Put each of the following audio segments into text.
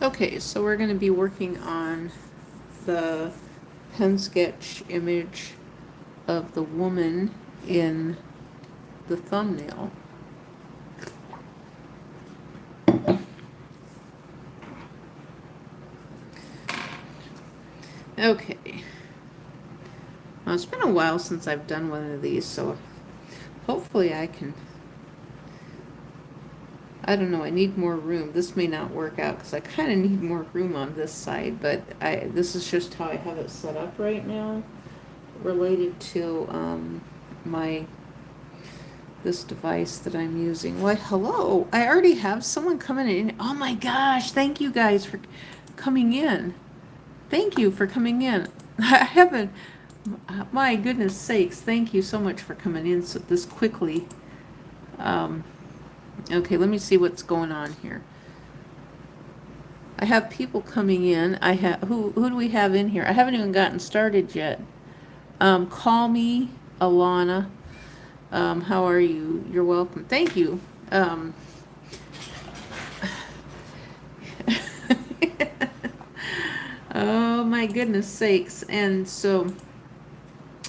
Okay, so we're going to be working on the pen sketch image of the woman in the thumbnail. Okay. Well, it's been a while since I've done one of these, so hopefully I can... I don't know, I need more room. This may not work out because I kind of need more room on this side, but this is just how I have it set up right now, related to this device that I'm using. Why, hello, I already have someone coming in. Oh my gosh, thank you guys for coming in. Thank you for coming in. I haven't, my goodness sakes, thank you so much for coming in this quickly. Okay, let me see what's going on here. I have people coming in. I have, who do we have in here? I haven't even gotten started yet. Call me, Alana. How are you? You're welcome. Thank you. Oh my goodness sakes. And so,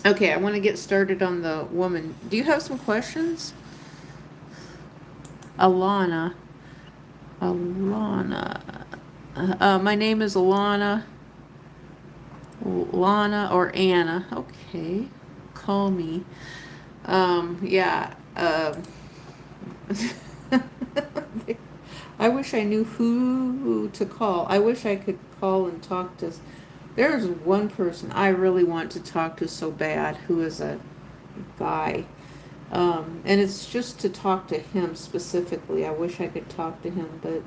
okay, I want to get started on the woman. Do you have some questions? Alana. My name is Alana. Lana or Anna. Okay. Call me. Yeah. I wish I knew who to call. I wish I could call and talk to. There's one person I really want to talk to so bad, who is a guy. And it's just to talk to him specifically. I wish I could talk to him, but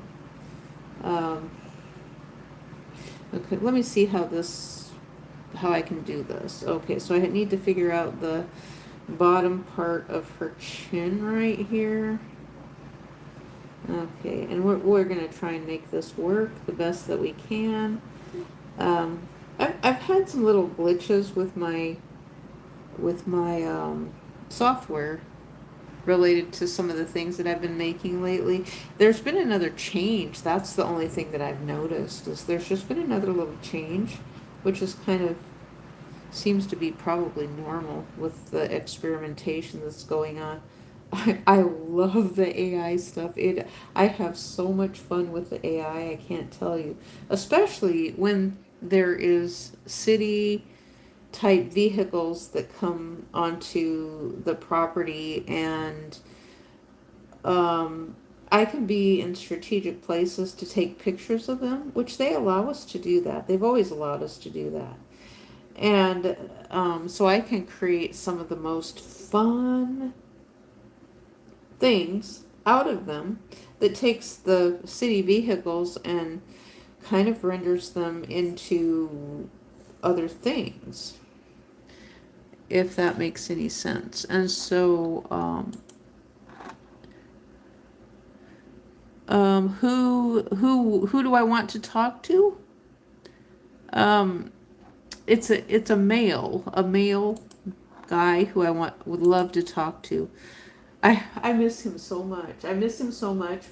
okay, let me see how I can do this. Okay, so I need to figure out the bottom part of her chin right here. Okay, and we're gonna try and make this work the best that we can. I've had some little glitches with my software related to some of the things that I've been making lately. There's been another change. That's the only thing that I've noticed, is there's just been another little change, which is kind of seems to be probably normal with the experimentation that's going on. I love the AI stuff. I have so much fun with the AI, I can't tell you. Especially when there is city type vehicles that come onto the property, and I can be in strategic places to take pictures of them, which they allow us to do that. They've always allowed us to do that. And so I can create some of the most fun things out of them that takes the city vehicles and kind of renders them into other things, if that makes any sense. And so who do I want to talk to? It's a male guy who would love to talk to. I miss him so much.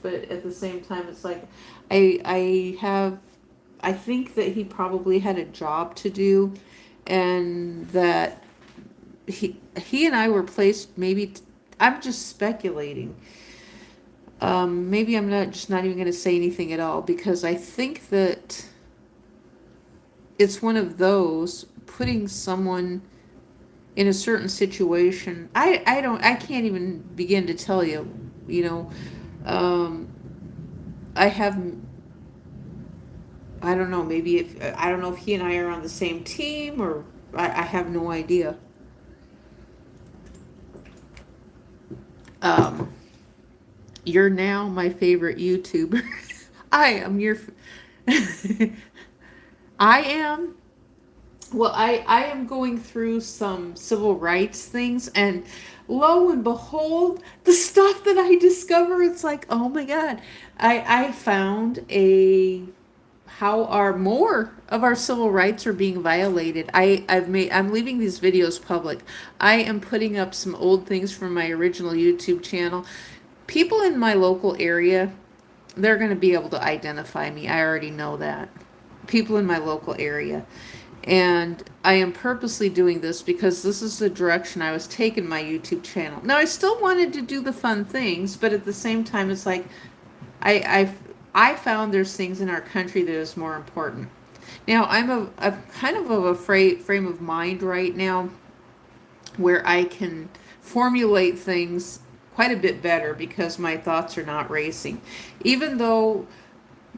But at the same time, it's like I think that he probably had a job to do, and that he and I were placed, maybe I'm just speculating. Maybe I'm not even going to say anything at all, because I think that it's one of those, putting someone in a certain situation. I can't even begin to tell you, I don't know, I don't know if he and I are on the same team, or I have no idea. You're now my favorite YouTuber. I am your... I am... Well, I am going through some civil rights things, and lo and behold, the stuff that I discover, it's like, oh my God. I found how more of our civil rights are being violated. I'm leaving these videos public. I am putting up some old things from my original YouTube channel. People in my local area they're going to be able to identify me. I already know that. People in my local area. And I am purposely doing this because this is the direction I was taking my YouTube channel. Now, I still wanted to do the fun things, but at the same time, it's like I found there's things in our country that is more important. Now, I'm kind of a frame of mind right now where I can formulate things quite a bit better because my thoughts are not racing. Even though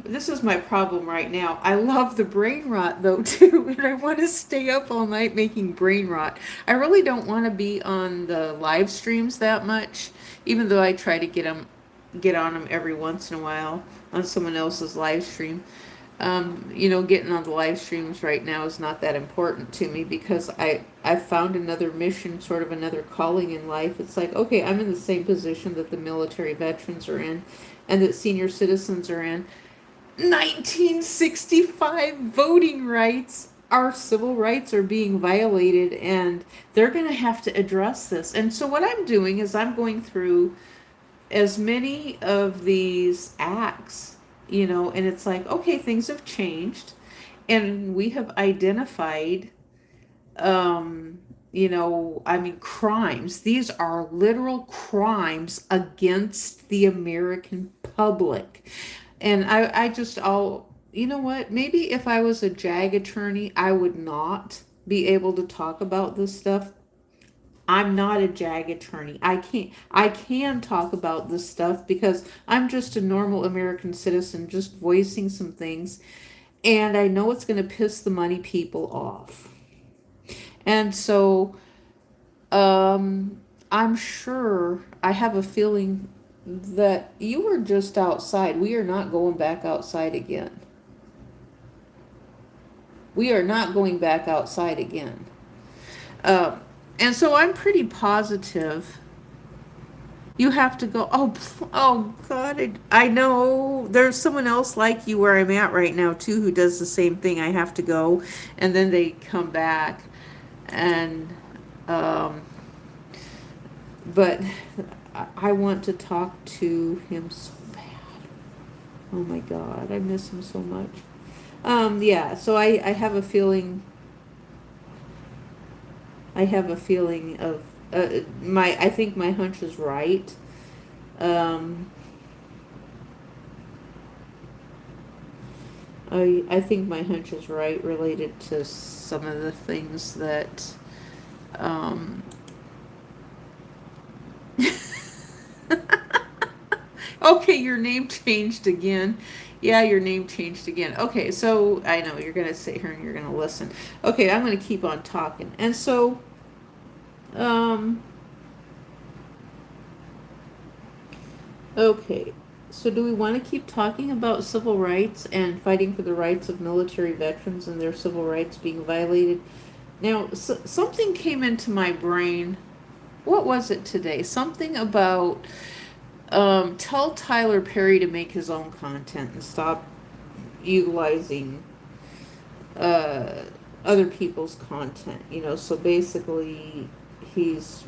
this is my problem right now. I love the brain rot though too, and I want to stay up all night making brain rot. I really don't want to be on the live streams that much, even though I try to get on them every once in a while on someone else's live stream. Getting on the live streams right now is not that important to me because I found another mission, sort of another calling in life. It's like, okay, I'm in the same position that the military veterans are in and that senior citizens are in. 1965 voting rights, our civil rights are being violated, and they're going to have to address this. And so what I'm doing is I'm going through as many of these acts, and it's like, okay, things have changed, and we have identified, crimes. These are literal crimes against the American public. And I just, you know what? Maybe if I was a JAG attorney, I would not be able to talk about this stuff. I'm not a JAG attorney. I can talk about this stuff because I'm just a normal American citizen just voicing some things. And I know it's going to piss the money people off. And so, I'm sure, I have a feeling that you were just outside. We are not going back outside again. We are not going back outside again. And so I'm pretty positive you have to go. Oh God, I know there's someone else like you where I'm at right now too who does the same thing. I have to go, and then they come back, and but I want to talk to him so bad. Oh my God, I miss him so much. Yeah, so I have a feeling. I have a feeling of I think my hunch is right. I think my hunch is right related to some of the things that okay, your name changed again. Yeah, your name changed again. Okay, so I know you're going to sit here and you're going to listen. Okay, I'm going to keep on talking. And so, okay, so do we want to keep talking about civil rights and fighting for the rights of military veterans and their civil rights being violated? Now, something came into my brain. What was it today? Something about tell Tyler Perry to make his own content and stop utilizing other people's content. So basically, he's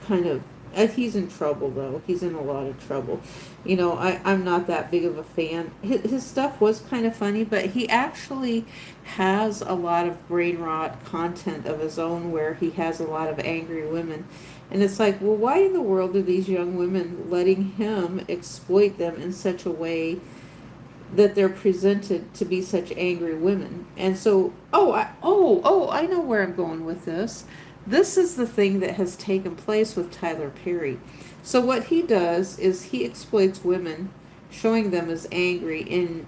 kind of he's in trouble though. He's in a lot of trouble. I'm not that big of a fan. His stuff was kind of funny, but he actually has a lot of brain rot content of his own where he has a lot of angry women. And it's like, well, why in the world are these young women letting him exploit them in such a way that they're presented to be such angry women? And so, I know where I'm going with this. This is the thing that has taken place with Tyler Perry. So what he does is he exploits women, showing them as angry, and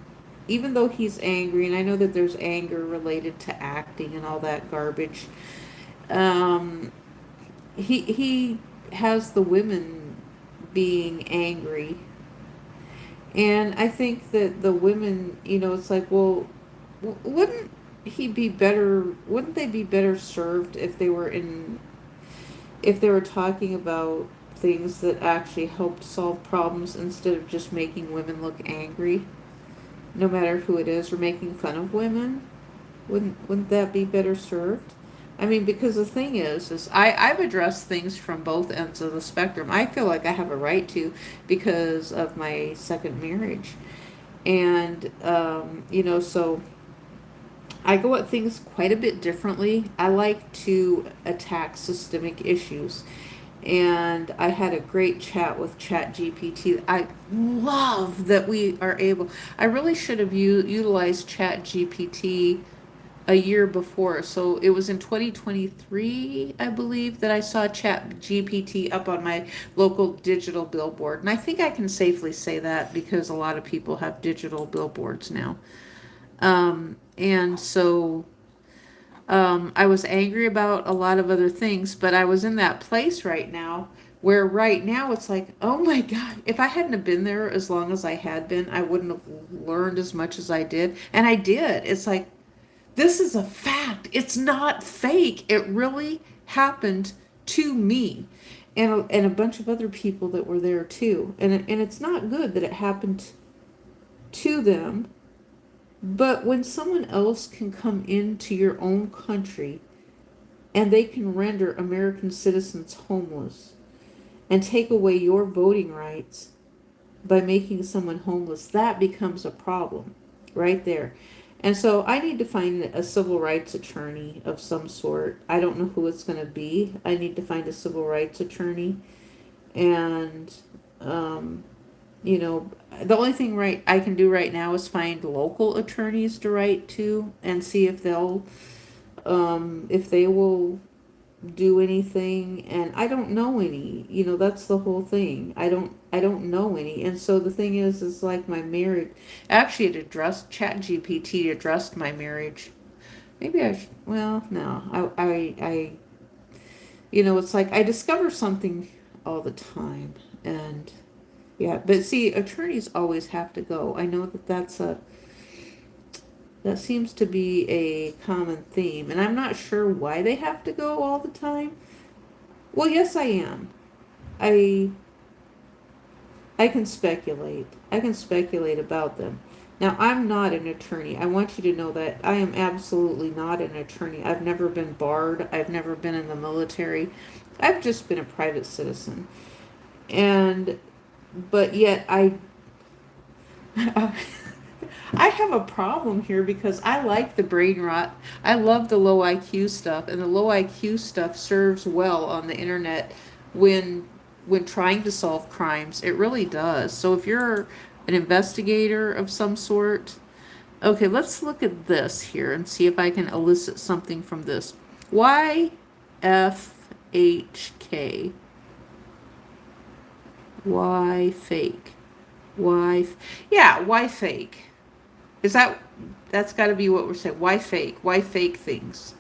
even though he's angry, and I know that there's anger related to acting and all that garbage, he has the women being angry. And I think that the women, it's like, well, wouldn't they be better served if they were talking about things that actually helped solve problems instead of just making women look angry, no matter who it is, or making fun of women? Wouldn't that be better served? I mean, because the thing is I've addressed things from both ends of the spectrum. I feel like I have a right to because of my second marriage. And, so I go at things quite a bit differently. I like to attack systemic issues. And I had a great chat with Chat GPT. I love that we are able, I really should have utilized Chat GPT a year before. So it was in 2023, I believe, that I saw Chat GPT up on my local digital billboard. And I think I can safely say that because a lot of people have digital billboards now. And so I was angry about a lot of other things, but I was in that place right now where right now it's like, oh my God, if I hadn't have been there as long as I had been, I wouldn't have learned as much as I did. And I did. It's like, this is a fact. It's not fake. It really happened to me and a bunch of other people that were there too. And it's not good that it happened to them. But when someone else can come into your own country and they can render American citizens homeless and take away your voting rights by making someone homeless, that becomes a problem right there. And so I need to find a civil rights attorney of some sort. I don't know who it's going to be. I need to find a civil rights attorney. And, um, the only thing right I can do right now is find local attorneys to write to and see if they will do anything. And I don't know any. That's the whole thing. I don't know any. And so the thing is like my marriage. Actually, it addressed Chat GPT addressed my marriage. Maybe I should, well, no, it's like I discover something all the time. And yeah, but see, attorneys always have to go. I know that seems to be a common theme, and I'm not sure why they have to go all the time. Well, yes, I am. I I can speculate. I can speculate about them. Now, I'm not an attorney. I want you to know that I am absolutely not an attorney. I've never been barred. I've never been in the military. I've just been a private citizen. And but yet I have a problem here because I like the brain rot. I love the low IQ stuff, and the low IQ stuff serves well on the internet when when trying to solve crimes. It really does. So if you're an investigator of some sort, okay, let's look at this here and see if I can elicit something from this. YFHK. Why fake? Yeah, why fake? Is that's got to be what we're saying? Why fake? Why fake things?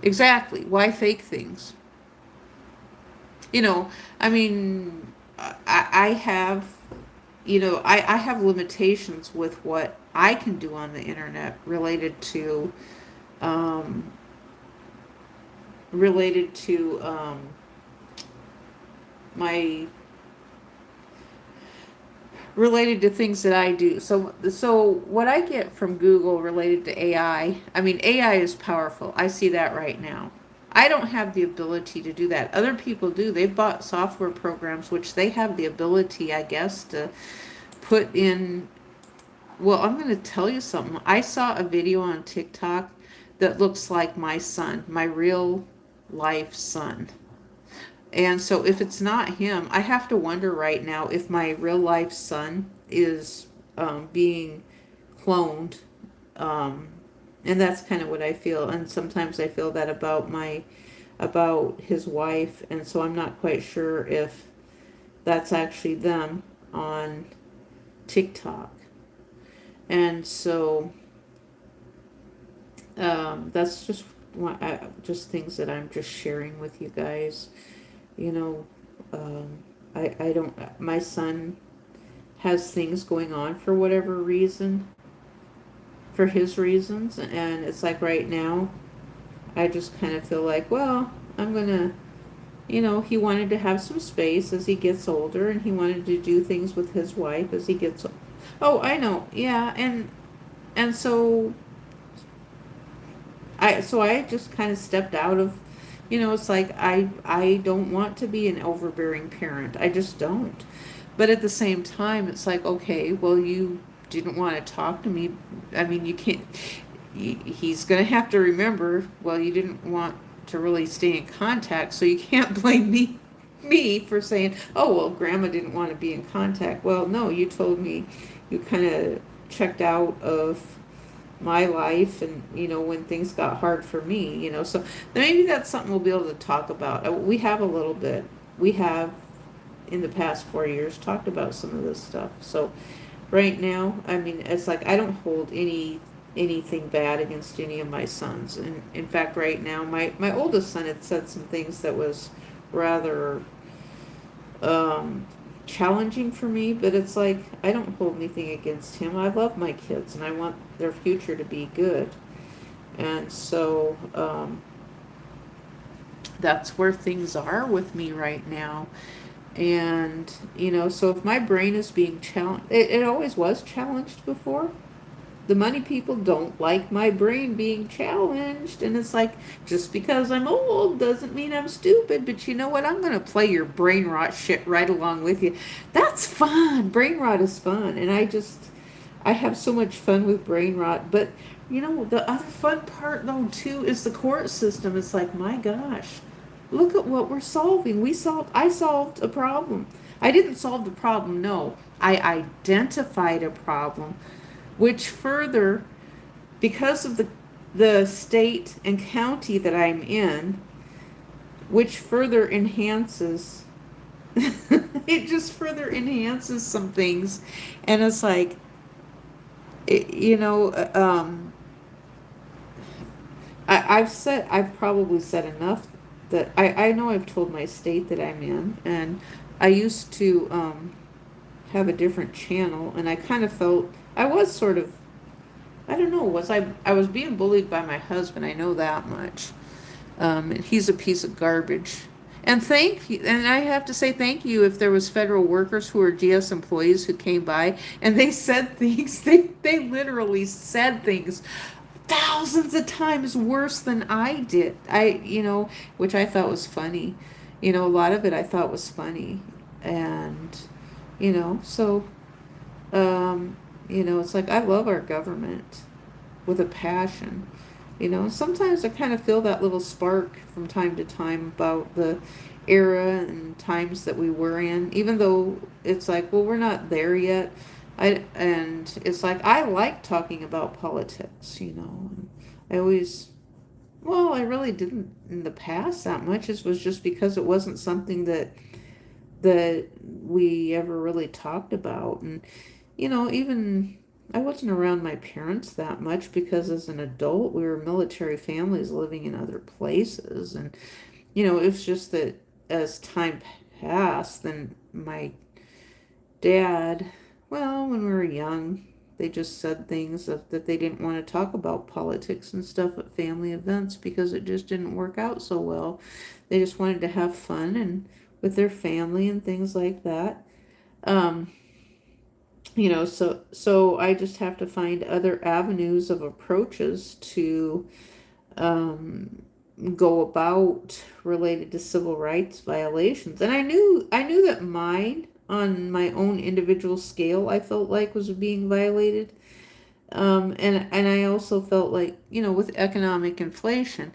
Exactly. Why fake things? You know, I mean, I have, I have limitations with what I can do on the internet um, related to my related to things that I do. So what I get from Google related to I mean, AI is powerful. I see that right now. I don't have the ability to do that. Other people do. They've bought software programs which they have the ability, I guess, to put in. Well, I'm going to tell you something. I saw a video on TikTok that looks like my son, my real life son. And so if it's not him, I have to wonder right now if my real life son is being cloned. Um, and that's kind of what I feel. And sometimes I feel that about his wife. And so I'm not quite sure if that's actually them on TikTok. And so that's just things that I'm just sharing with you guys. You know, I don't, my son has things going on for whatever reason, for his reasons, and it's like right now, I just kind of feel like, well, I'm gonna, he wanted to have some space as he gets older, and he wanted to do things with his wife as he gets, oh, I know, yeah, and so I just kind of stepped out of, it's like I don't want to be an overbearing parent. I just don't. But at the same time, it's like, okay, well, you didn't want to talk to me. I mean, you can't. He's going to have to remember. Well, you didn't want to really stay in contact, so you can't blame me for saying, oh, well, Grandma didn't want to be in contact. Well, no, you told me you kind of checked out of my life, and when things got hard for me, so maybe that's something we'll be able to talk about. We have a little bit. We have in the past 4 years talked about some of this stuff. So right now, I mean, it's like I don't hold anything bad against any of my sons. And in fact, right now, my oldest son had said some things that was rather challenging for me, but it's like I don't hold anything against him. I love my kids and I want their future to be good. And so that's where things are with me right now. And so if my brain is being challenged, it always was challenged before. The money people don't like my brain being challenged. And it's like, just because I'm old doesn't mean I'm stupid. But you know what? I'm going to play your brain rot shit right along with you. That's fun. Brain rot is fun. And I have so much fun with brain rot. But, the other fun part, though, too, is the court system. It's like, my gosh, look at what we're solving. I solved a problem. I didn't solve the problem, no. I identified a problem, which further, because of the state and county that I'm in, which further enhances, it just further enhances some things. And it's like, I've probably said enough that I know I've told my state that I'm in, and I used to have a different channel, and I kind of felt I was sort of, I don't know, I was being bullied by my husband, I know that much. And he's a piece of garbage. And thank you, and I have to say thank you if there was federal workers who were GS employees who came by and they said things, they literally said things thousands of times worse than I did. Which I thought was funny. A lot of it I thought was funny. And, so, it's like I love our government with a passion. Sometimes I kind of feel that little spark from time to time about the era and times that we were in, even though it's like, well, we're not there yet. And it's like, I like talking about politics, I always, well, I really didn't in the past that much. It was just because it wasn't something that we ever really talked about. And, even I wasn't around my parents that much because as an adult, we were military families living in other places. And, it was just that as time passed, then my dad, well, when we were young, they just said things that they didn't want to talk about politics and stuff at family events because it just didn't work out so well. They just wanted to have fun and with their family and things like that. So I just have to find other avenues of approaches to go about related to civil rights violations. And I knew that mine, on my own individual scale, I felt like was being violated. And I also felt like, with economic inflation.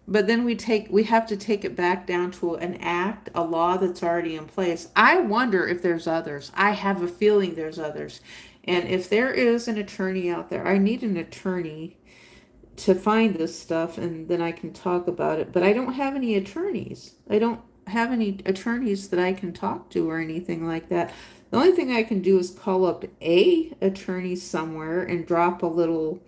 But then we have to take it back down to a law that's already in place. I wonder if there's others. I have a feeling there's others. And if there is an attorney out there, I need an attorney to find this stuff, and then I can talk about it. But I don't have any attorneys. I don't have any attorneys that I can talk to or anything like that. The only thing I can do is call up a attorney somewhere and drop a little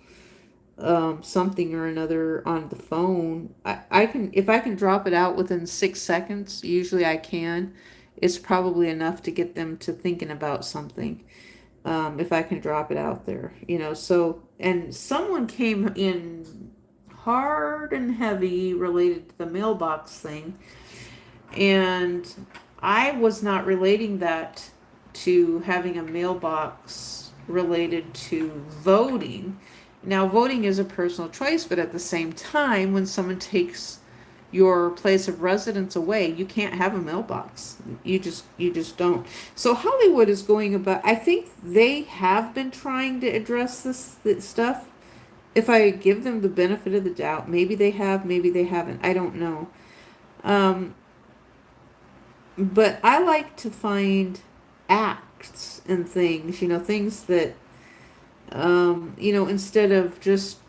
something or another on the phone. I can, if I can drop it out within 6 seconds, usually I can. It's probably enough to get them to thinking about something. If I can drop it out there, so, and someone came in hard and heavy related to the mailbox thing. And I was not relating that to having a mailbox related to voting. Now, voting is a personal choice, but at the same time, when someone takes your place of residence away, you can't have a mailbox. You just don't. So Hollywood is going about. I think they have been trying to address this stuff. If I give them the benefit of the doubt, maybe they have, maybe they haven't. I don't know. Um, but I like to find acts and things. Things that instead of just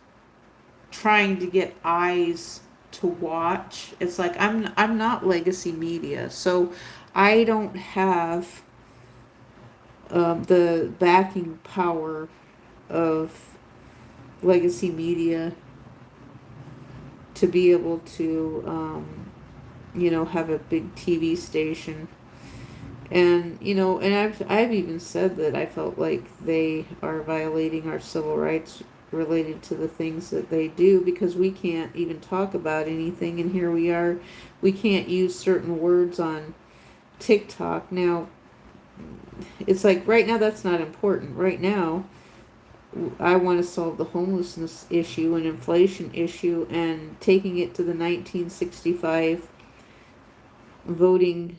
trying to get eyes to watch. It's like I'm not legacy media, so I don't have the backing power of legacy media to be able to have a big TV station. And I've even said that I felt like they are violating our civil rights related to the things that they do, because we can't even talk about anything, and here we are, we can't use certain words on TikTok. Now, it's like right now that's not important. Right now, I want to solve the homelessness issue and inflation issue, and taking it to the 1965 voting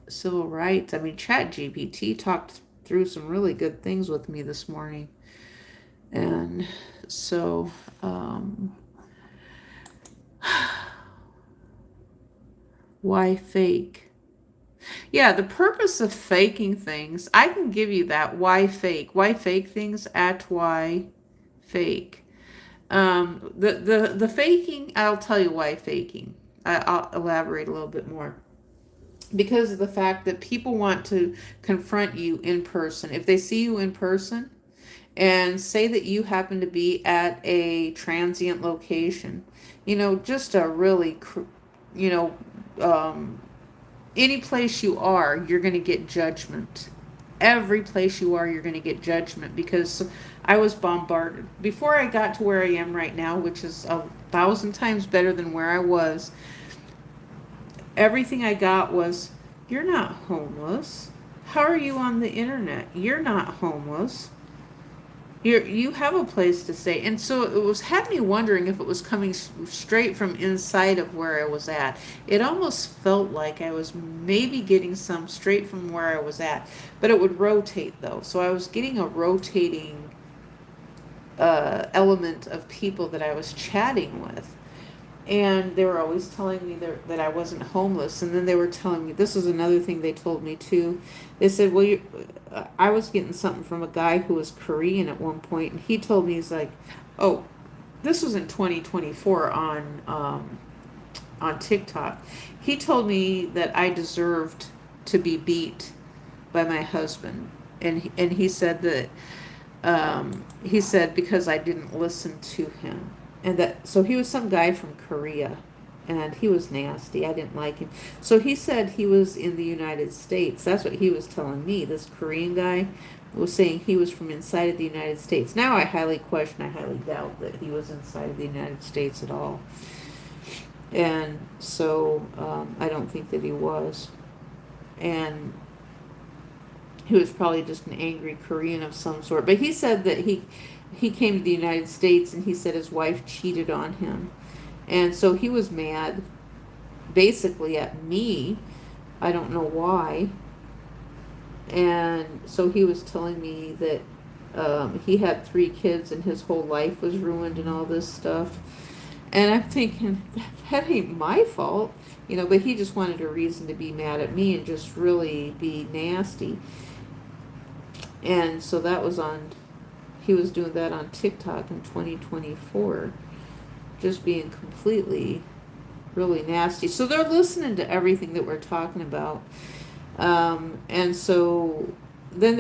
civil rights. I mean, ChatGPT talked through some really good things with me this morning. And so, why fake? Yeah, the purpose of faking things, I can give you that. Why fake? Why fake things at why fake? The faking, I'll tell you why faking. I'll elaborate a little bit more. Because of the fact that people want to confront you in person. If they see you in person, and say that you happen to be at a transient location, just a really, you know, any place you are, you're going to get judgment. Every place you are, you're going to get judgment, because I was bombarded. Before I got to where I am right now, which is 1,000 times better than where I was, everything I got was, you're not homeless. How are you on the internet? You're not homeless. You have a place to stay. And so it had me wondering if it was coming straight from inside of where I was at. It almost felt like I was maybe getting some straight from where I was at, but it would rotate though. So I was getting a rotating element of people that I was chatting with. And they were always telling me that I wasn't homeless. And then they were telling me, this is another thing they told me too. They said, well, I was getting something from a guy who was Korean at one point, and he told me, he's like, oh, this was in 2024 on TikTok. He told me that I deserved to be beat by my husband. And he said that, he said because I didn't listen to him. And so he was some guy from Korea, and he was nasty. I didn't like him. So he said he was in the United States. That's what he was telling me. This Korean guy was saying he was from inside of the United States. Now I highly question, I highly doubt that he was inside of the United States at all. And so I don't think that he was. And he was probably just an angry Korean of some sort. But he said that he came to the United States, and he said his wife cheated on him. And so he was mad, basically at me. I don't know why. And so he was telling me that he had 3 kids and his whole life was ruined and all this stuff. And I'm thinking, that ain't my fault. But he just wanted a reason to be mad at me and just really be nasty. And so he was doing that on TikTok in 2024, just being completely, really nasty. So they're listening to everything that we're talking about. And so then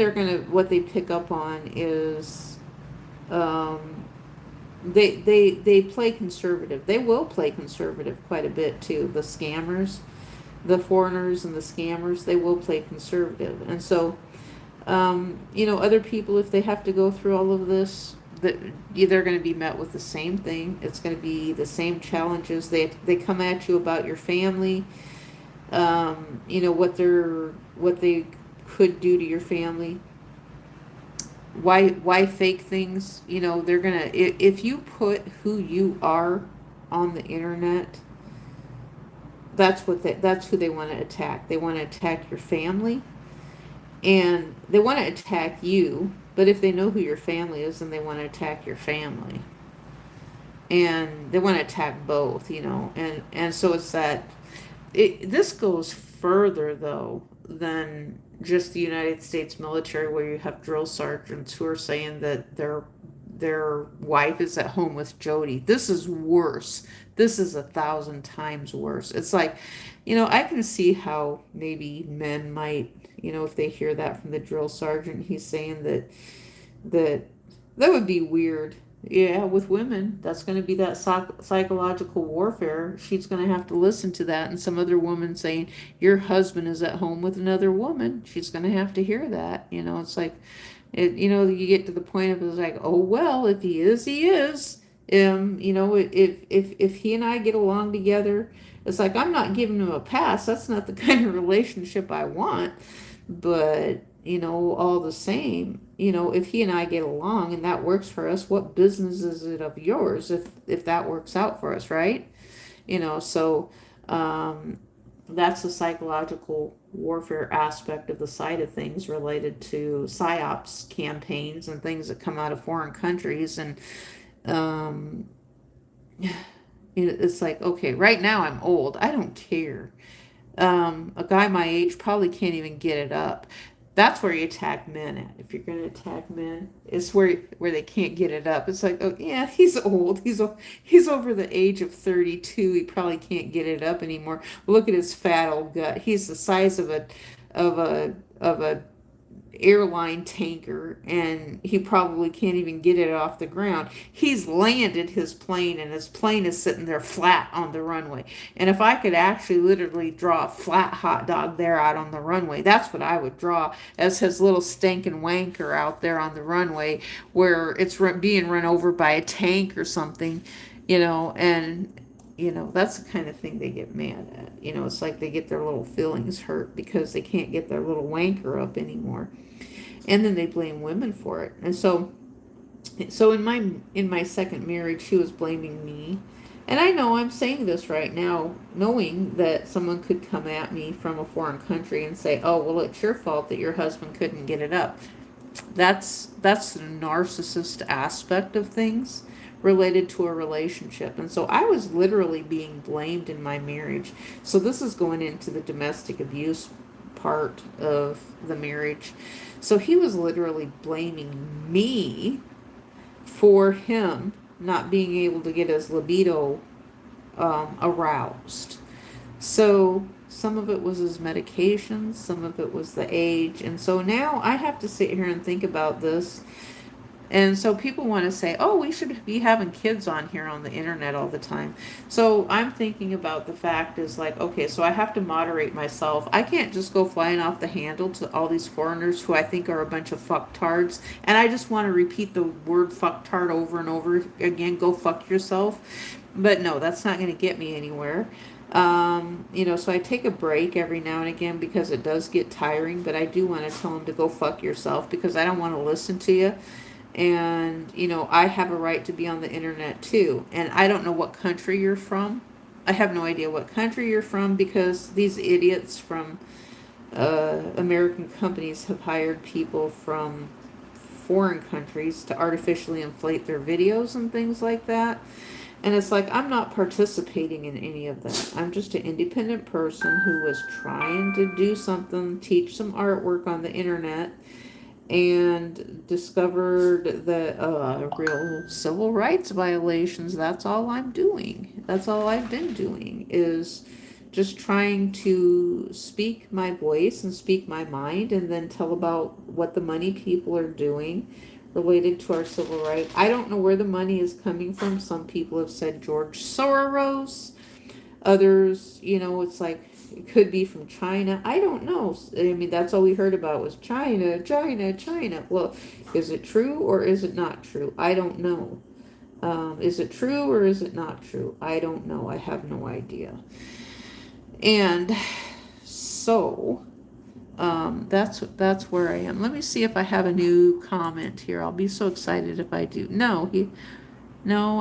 what they pick up on is, they play conservative. They will play conservative quite a bit too. The scammers, the foreigners and the scammers, they will play conservative. And so, other people, if they have to go through all of this, they're going to be met with the same thing. It's going to be the same challenges. They come at you about your family, what they could do to your family. why fake things? You know, they're gonna, if you put who you are on the internet, that's who they want to attack. They want to attack your family, and they want to attack you. But if they know who your family is, then they want to attack your family, and they want to attack both. You know, and so it's that. This goes further though than just the United States military, where you have drill sergeants who are saying that their wife is at home with Jody. This is worse. This is 1,000 times worse. It's like, you know, I can see how maybe men might, you know, if they hear that from the drill sergeant, he's saying that that would be weird. Yeah, with women, that's going to be that psychological warfare. She's going to have to listen to that, and some other woman saying your husband is at home with another woman. She's going to have to hear that. You know, it's like, you know, you get to the point of it's like, oh well, if he is, he is. You know, if he and I get along together, it's like I'm not giving him a pass. That's not the kind of relationship I want. But you know, all the same, you know, if he and I get along and that works for us, what business is it of yours if that works out for us, right? You know, so that's the psychological warfare aspect of the side of things related to psyops campaigns and things that come out of foreign countries. And um, it's like, okay, right now I'm old. I don't care. A guy my age probably can't even get it up. That's where you attack men at. If you're going to attack men, it's where they can't get it up. It's like, oh yeah, he's old. He's over the age of 32. He probably can't get it up anymore. Look at his fat old gut. He's the size of a airline tanker, and he probably can't even get it off the ground. He's landed his plane, and his plane is sitting there flat on the runway. And if I could actually literally draw a flat hot dog there out on the runway, that's what I would draw as his little stinking wanker out there on the runway, where it's being run over by a tank or something, you know. And you know, that's the kind of thing they get mad at. You know, it's like they get their little feelings hurt because they can't get their little wanker up anymore. And then they blame women for it. And so in my second marriage, she was blaming me. And I know I'm saying this right now, knowing that someone could come at me from a foreign country and say, oh, well, it's your fault that your husband couldn't get it up. That's the narcissist aspect of things related to a relationship. And so I was literally being blamed in my marriage. So this is going into the domestic abuse part of the marriage. So he was literally blaming me for him not being able to get his libido aroused. So some of it was his medications, some of it was the age. And so now I have to sit here and think about this. And so people want to say, oh, we should be having kids on here on the internet all the time. So I'm thinking about the fact is like, okay, so I have to moderate myself. I can't just go flying off the handle to all these foreigners who I think are a bunch of fucktards. And I just want to repeat the word fucktard over and over again, go fuck yourself. But no, that's not going to get me anywhere. You know, so I take a break every now and again because it does get tiring, but I do want to tell them to go fuck yourself because I don't want to listen to you. And, you know, I have a right to be on the internet too. And I don't know what country you're from. I have no idea what country you're from because these idiots from American companies have hired people from foreign countries to artificially inflate their videos and things like that. And it's like, I'm not participating in any of that. I'm just an independent person who was trying to do something, teach some artwork on the internet, and discovered the real civil rights violations. That's all I'm doing. That's all I've been doing is just trying to speak my voice and speak my mind and then tell about what the money people are doing related to our civil rights. I don't know where the money is coming from. Some people have said George Soros. Others, you know, it's like, it could be from China. I don't know. I mean, that's all we heard about was China, China, China. Well, is it true or is it not true? I don't know. Is it true or is it not true? I don't know. I have no idea. And so That's where I am. Let me see if I have a new comment here. I'll be so excited if I do. No,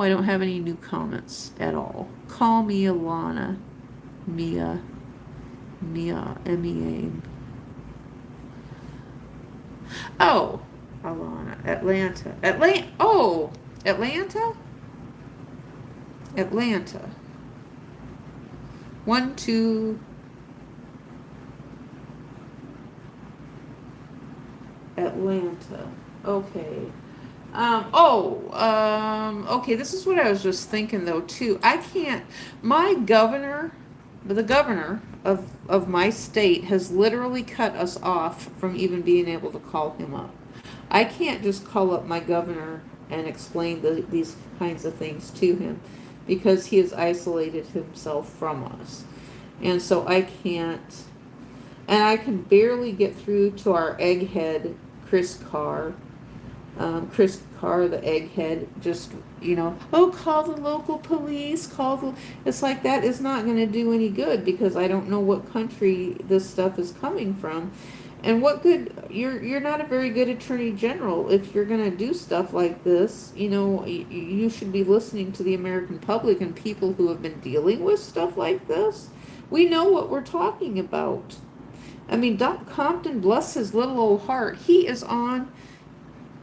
I don't have any new comments at all. Call me Alana. Mia. Mea. Oh, Alana. Atlanta? Atlanta. 1, 2, Atlanta. Okay. Okay, this is what I was just thinking though too. I can't, my governor, the governor of my state has literally cut us off from even being able to call him up. I can't just call up my governor and explain these kinds of things to him because he has isolated himself from us. And so I can't, and I can barely get through to our egghead, Chris Carr. Chris Carr, the egghead, just, oh, call the local police, it's like that is not going to do any good because I don't know what country this stuff is coming from. And what good, you're not a very good attorney general if you're going to do stuff like this. You should be listening to the American public and people who have been dealing with stuff like this. We know what we're talking about. I mean, Doc Compton, bless his little old heart, he is on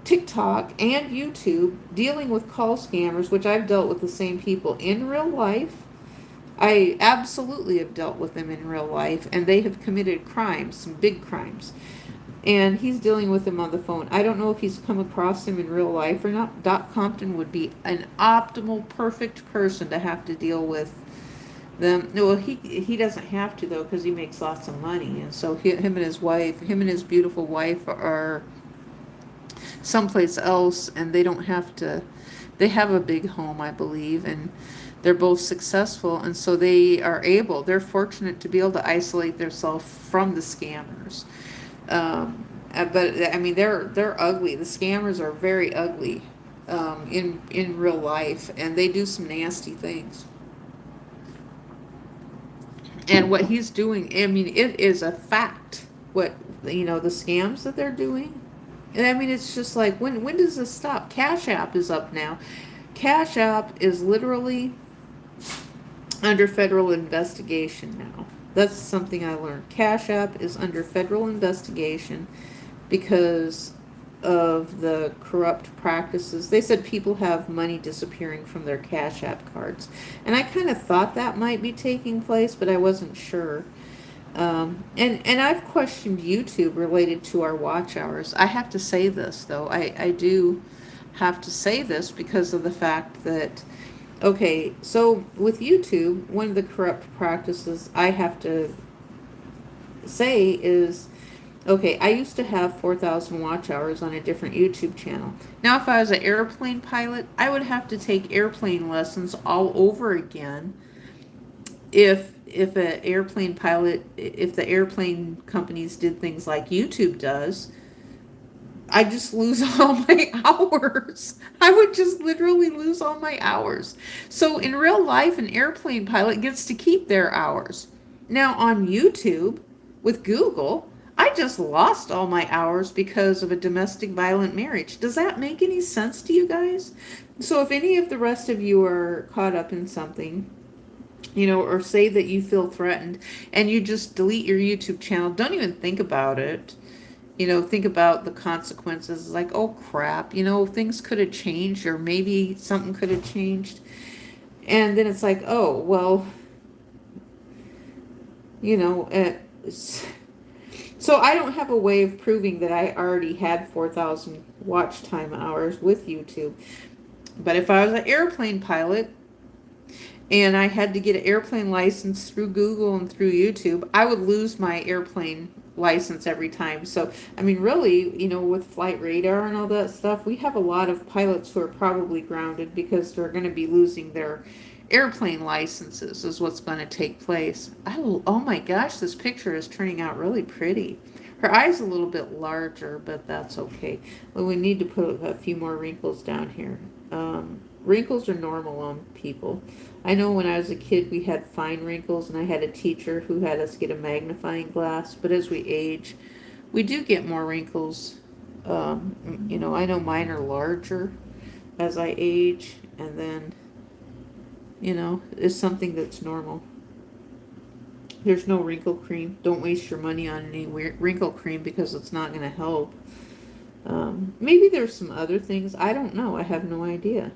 TikTok and YouTube dealing with call scammers, which I've dealt with the same people in real life. I absolutely have dealt with them in real life, and they have committed crimes, some big crimes. And he's dealing with them on the phone. I don't know if he's come across them in real life or not. Doc Compton would be an optimal, perfect person to have to deal with them. Well, he doesn't have to though, because he makes lots of money, and so him and his beautiful wife are someplace else, and they don't have to. They have a big home, I believe, and they're both successful, and so they're fortunate to be able to isolate themselves from the scammers. But I mean, they're ugly. The scammers are very ugly in real life, and they do some nasty things. And what he's doing, I mean, it is a fact. What the scams that they're doing. And I mean, it's just like, when does this stop? Cash App is up now. Cash App is literally under federal investigation now. That's something I learned. Cash App is under federal investigation because of the corrupt practices. They said people have money disappearing from their Cash App cards. And I kind of thought that might be taking place, but I wasn't sure. And I've questioned YouTube related to our watch hours. I have to say this, though. I do have to say this because of the fact that, okay, so with YouTube, one of the corrupt practices I have to say is, okay, I used to have 4,000 watch hours on a different YouTube channel. Now, if I was an airplane pilot, I would have to take airplane lessons all over again if the airplane companies did things like YouTube does. I just lose all my hours. I would just literally lose all my hours. So in real life, an airplane pilot gets to keep their hours. Now on YouTube with Google, I just lost all my hours because of a domestic violent marriage. Does that make any sense to you guys? So if any of the rest of you are caught up in something, or say that you feel threatened and you just delete your YouTube channel, don't even think about it. Think about the consequences, like, oh crap, things could have changed, or maybe something could have changed. And then it's like, oh, well, so I don't have a way of proving that I already had 4,000 watch time hours with YouTube. But if I was an airplane pilot and I had to get an airplane license through Google and through YouTube, I would lose my airplane license every time. So, I mean, really, with flight radar and all that stuff, we have a lot of pilots who are probably grounded because they're going to be losing their airplane licenses is what's going to take place. Oh my gosh, this picture is turning out really pretty. Her eye's a little bit larger, but that's okay. Well, we need to put a few more wrinkles down here. Wrinkles are normal on people. I know when I was a kid we had fine wrinkles, and I had a teacher who had us get a magnifying glass, but as we age, we do get more wrinkles. I know mine are larger as I age, and then, it's something that's normal. There's no wrinkle cream. Don't waste your money on any wrinkle cream because it's not going to help. Maybe there's some other things. I don't know. I have no idea.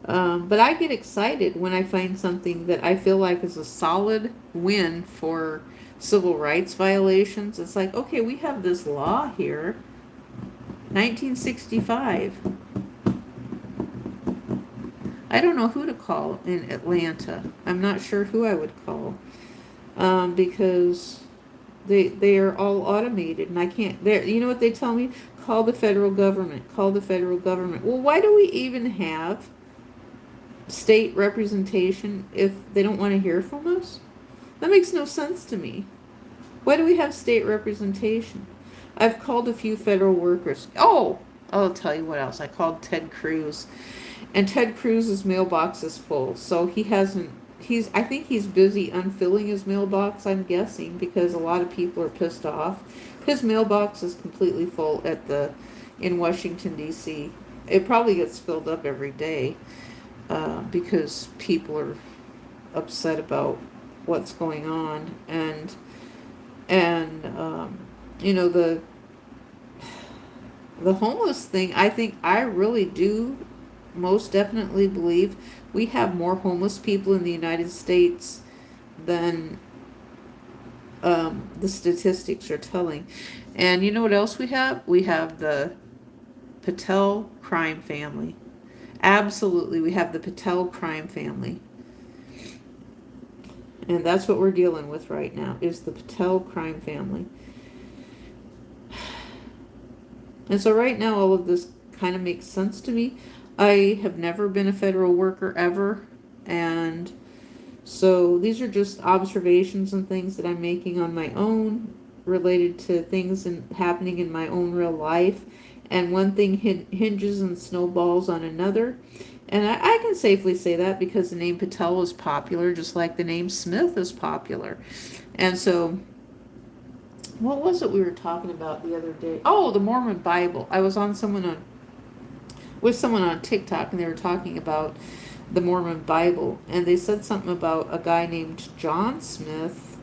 But I get excited when I find something that I feel like is a solid win for civil rights violations. It's like, okay, we have this law here, 1965. I don't know who to call in Atlanta. I'm not sure who I would call, because they are all automated, and I can't. You know what they tell me? Call the federal government. Call the federal government. Well, why do we even have state representation if they don't want to hear from us? That makes no sense to me. Why do we have state representation? I've called a few federal workers. Oh, I'll tell you what else. I called Ted Cruz, and Ted Cruz's mailbox is full, so he hasn't. I think he's busy unfilling his mailbox, I'm guessing, because a lot of people are pissed off. His mailbox is completely full in Washington, D.C. It probably gets filled up every day, because people are upset about what's going on, and the homeless thing. I really do most definitely believe we have more homeless people in the United States than the statistics are telling. And you know what else we have? We have the Patel crime family. Absolutely, we have the Patel crime family. And that's what we're dealing with right now, is the Patel crime family. And so right now all of this kind of makes sense to me. I have never been a federal worker ever, and so these are just observations and things that I'm making on my own related to things happening in my own real life, and one thing hinges and snowballs on another. And I can safely say that because the name Patel is popular, just like the name Smith is popular. And so, what was it we were talking about the other day? Oh, the Mormon Bible. I was with someone on TikTok, and they were talking about the Mormon Bible, and they said something about a guy named John Smith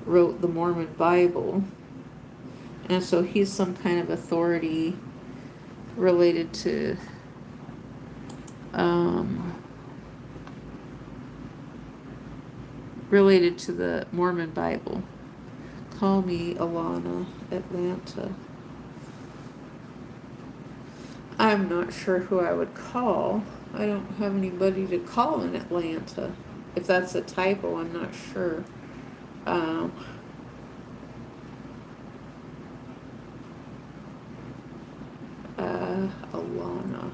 wrote the Mormon Bible, and so he's some kind of authority related to the Mormon Bible. Call me Alana, Atlanta. I'm not sure who I would call. I don't have anybody to call in Atlanta. If that's a typo, I'm not sure. Alana.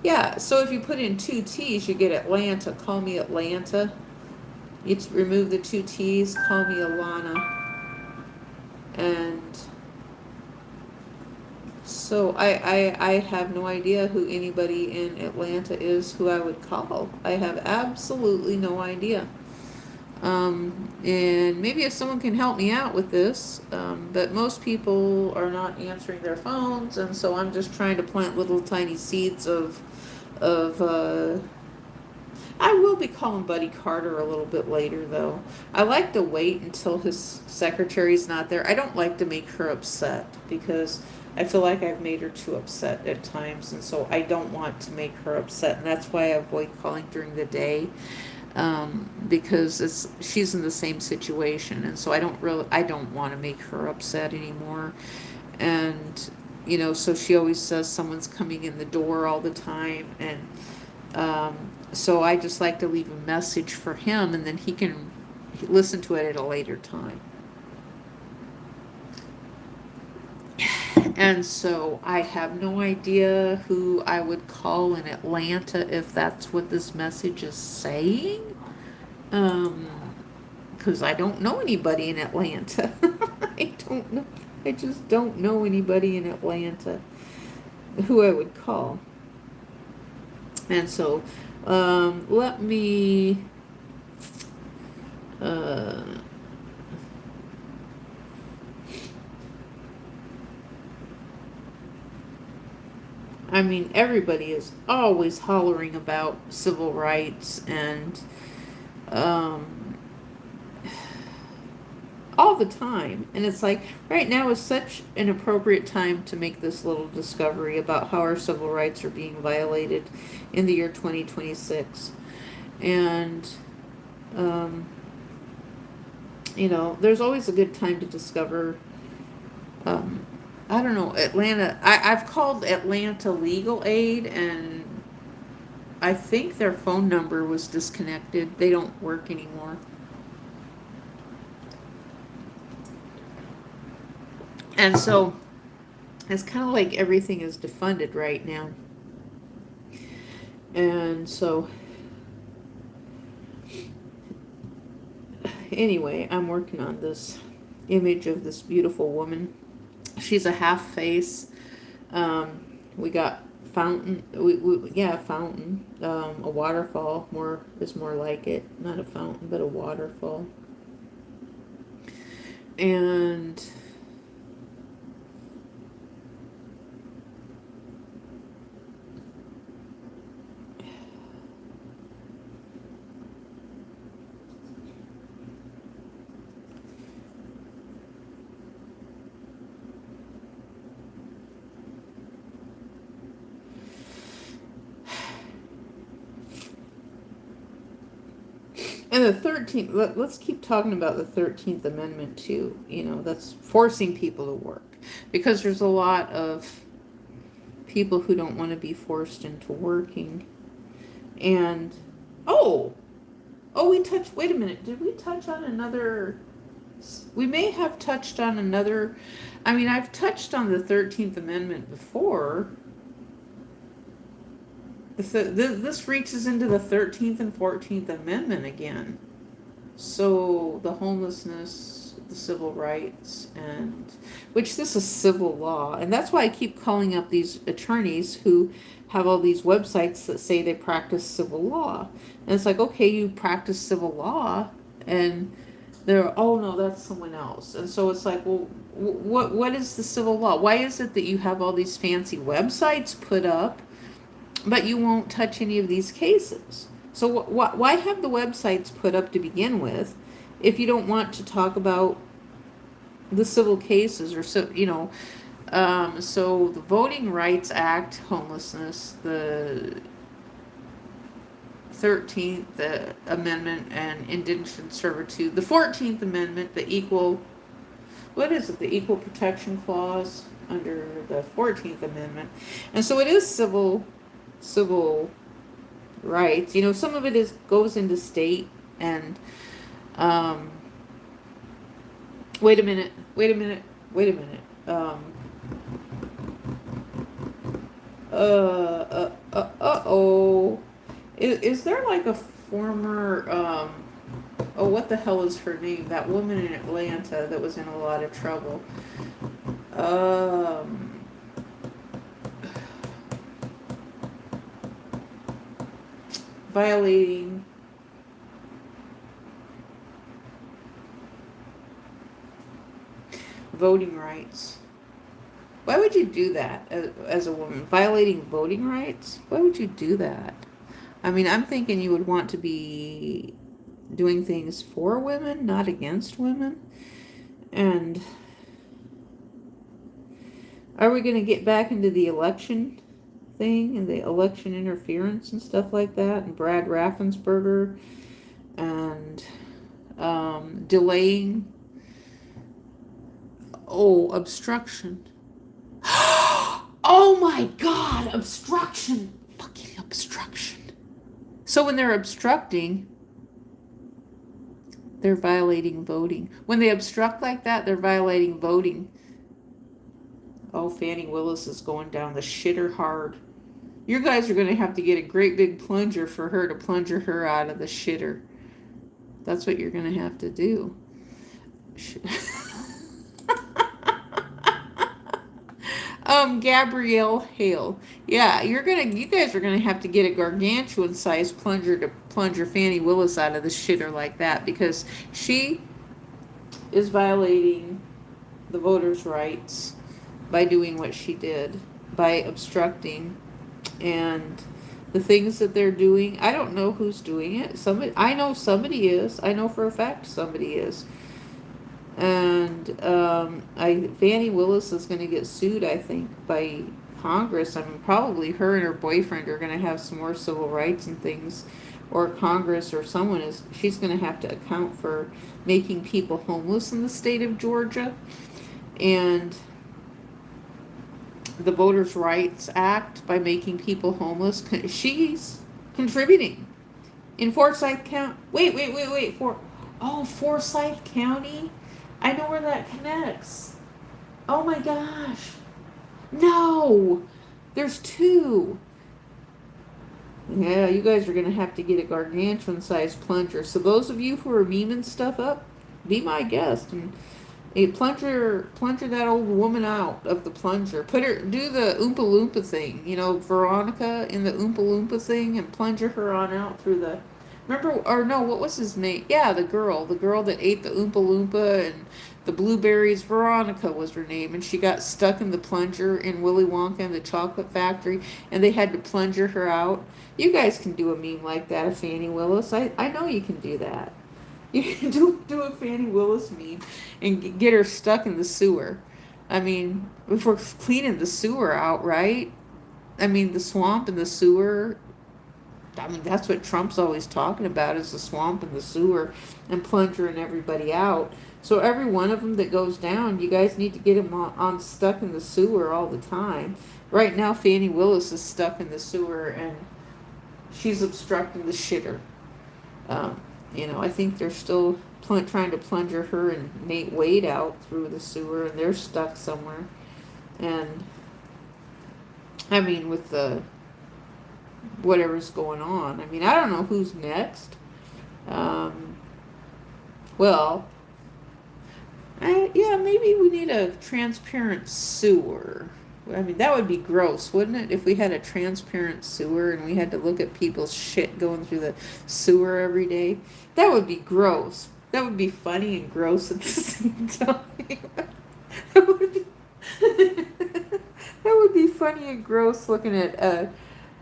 Yeah, so if you put in 2 T's, you get Atlanta. Call me Atlanta. You remove the 2 T's, call me Alana. And so I have no idea who anybody in Atlanta is who I would call. I have absolutely no idea. And maybe if someone can help me out with this, but most people are not answering their phones, and so I'm just trying to plant little tiny seeds of I will be calling Buddy Carter a little bit later, though. I like to wait until his secretary's not there. I don't like to make her upset because I feel like I've made her too upset at times, and so I don't want to make her upset, and that's why I avoid calling during the day, because she's in the same situation, and so I don't want to make her upset anymore. And so she always says someone's coming in the door all the time, and so I just like to leave a message for him, and then he can listen to it at a later time. And so I have no idea who I would call in Atlanta if that's what this message is saying. Because I don't know anybody in Atlanta. I don't know. I just don't know anybody in Atlanta who I would call. And so, let me, uh, I mean, everybody is always hollering about civil rights and, um, all the time. And it's like, right now is such an appropriate time to make this little discovery about how our civil rights are being violated in the year 2026. And, um, there's always a good time to discover, um, I don't know, Atlanta. I've called Atlanta Legal Aid, and I think their phone number was disconnected. They don't work anymore. And so it's kind of like everything is defunded right now. And so, anyway, I'm working on this image of this beautiful woman. She's a half face. We got fountain. Yeah, fountain. A waterfall. More is more like it. Not a fountain, but a waterfall. And And the 13th, let's keep talking about the 13th Amendment too. That's forcing people to work. Because there's a lot of people who don't want to be forced into working. And, oh, wait a minute, did we touch on another? We may have touched on another. I mean, I've touched on the 13th Amendment before. This reaches into the 13th and 14th Amendment again. So the homelessness, the civil rights, and which this is civil law. And that's why I keep calling up these attorneys who have all these websites that say they practice civil law. And it's like, okay, you practice civil law, and they're, oh no, that's someone else. And so it's like, well, what is the civil law? Why is it that you have all these fancy websites put up, but you won't touch any of these cases? So why have the websites put up to begin with if you don't want to talk about the civil cases? Or so the Voting Rights Act, homelessness, the 13th Amendment and indentured servitude, the 14th Amendment, the equal protection clause under the 14th Amendment. And so it is civil rights. Some of it goes into state. And wait a minute. Oh. Is there like a former what the hell is her name? That woman in Atlanta that was in a lot of trouble. Violating voting rights. Why would you do that as a woman? Violating voting rights? Why would you do that? I mean, I'm thinking you would want to be doing things for women, not against women. And are we going to get back into the election thing and the election interference and stuff like that? And Brad Raffensperger and delaying. Oh, obstruction. Oh my God, obstruction. Fucking obstruction. So when they're obstructing, they're violating voting. When they obstruct like that, they're violating voting. Oh, Fannie Willis is going down the shitter hard. You guys are going to have to get a great big plunger for her to plunger her out of the shitter. That's what you're going to have to do. Gabrielle Hale. Yeah, you guys are gonna have to get a gargantuan sized plunger to plunger Fannie Willis out of the shitter like that, because she is violating the voters' rights by doing what she did, by obstructing, and the things that they're doing. I don't know who's doing it. I know somebody is. I know for a fact somebody is. And Fannie Willis is going to get sued, I think, by Congress. I mean, probably her and her boyfriend are going to have some more civil rights and things, or Congress or someone is. She's going to have to account for making people homeless in the state of Georgia, and the Voters' Rights Act by making people homeless. She's contributing in Forsyth County. Wait. Forsyth County. I know where that connects. Oh my gosh. No! There's two. Yeah, you guys are going to have to get a gargantuan sized plunger. So those of you who are memeing stuff up, be my guest and plunger that old woman out of the plunger. Do the Oompa Loompa thing. You know, Veronica in the Oompa Loompa thing, and plunger her on out through the. Remember, or no, what was his name? Yeah, the girl that ate the Oompa Loompa and the blueberries. Veronica was her name, and she got stuck in the plunger in Willy Wonka and the Chocolate Factory, and they had to plunger her out. You guys can do a meme like that of Fannie Willis. I know you can do that. You can do a Fannie Willis meme and get her stuck in the sewer. I mean, if we're cleaning the sewer out, right? I mean, the swamp and the sewer. I mean, that's what Trump's always talking about, is the swamp and the sewer and plunging everybody out. So every one of them that goes down, you guys need to get them on stuck in the sewer all the time. Right now, Fannie Willis is stuck in the sewer, and she's obstructing the shitter. I think they're still trying to plunger her and Nate Wade out through the sewer, and they're stuck somewhere. And I mean, with the whatever's going on, I mean, I don't know who's next. Maybe we need a transparent sewer. I mean, that would be gross, wouldn't it? If we had a transparent sewer and we had to look at people's shit going through the sewer every day. That would be gross. That would be funny and gross at the same time. that would be funny and gross looking at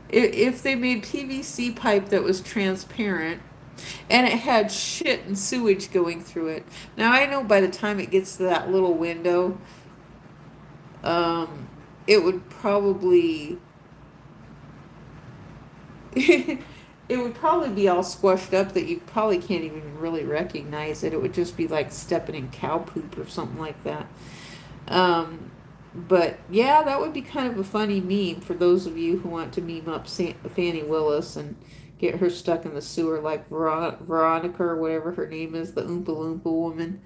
if they made PVC pipe that was transparent and it had shit and sewage going through it. Now, I know by the time it gets to that little window, it would probably it would probably be all squashed up that you probably can't even really recognize it. It would just be like stepping in cow poop or something like that. But yeah, that would be kind of a funny meme for those of you who want to meme up Fannie Willis and get her stuck in the sewer like Veronica or whatever her name is, the Oompa Loompa woman.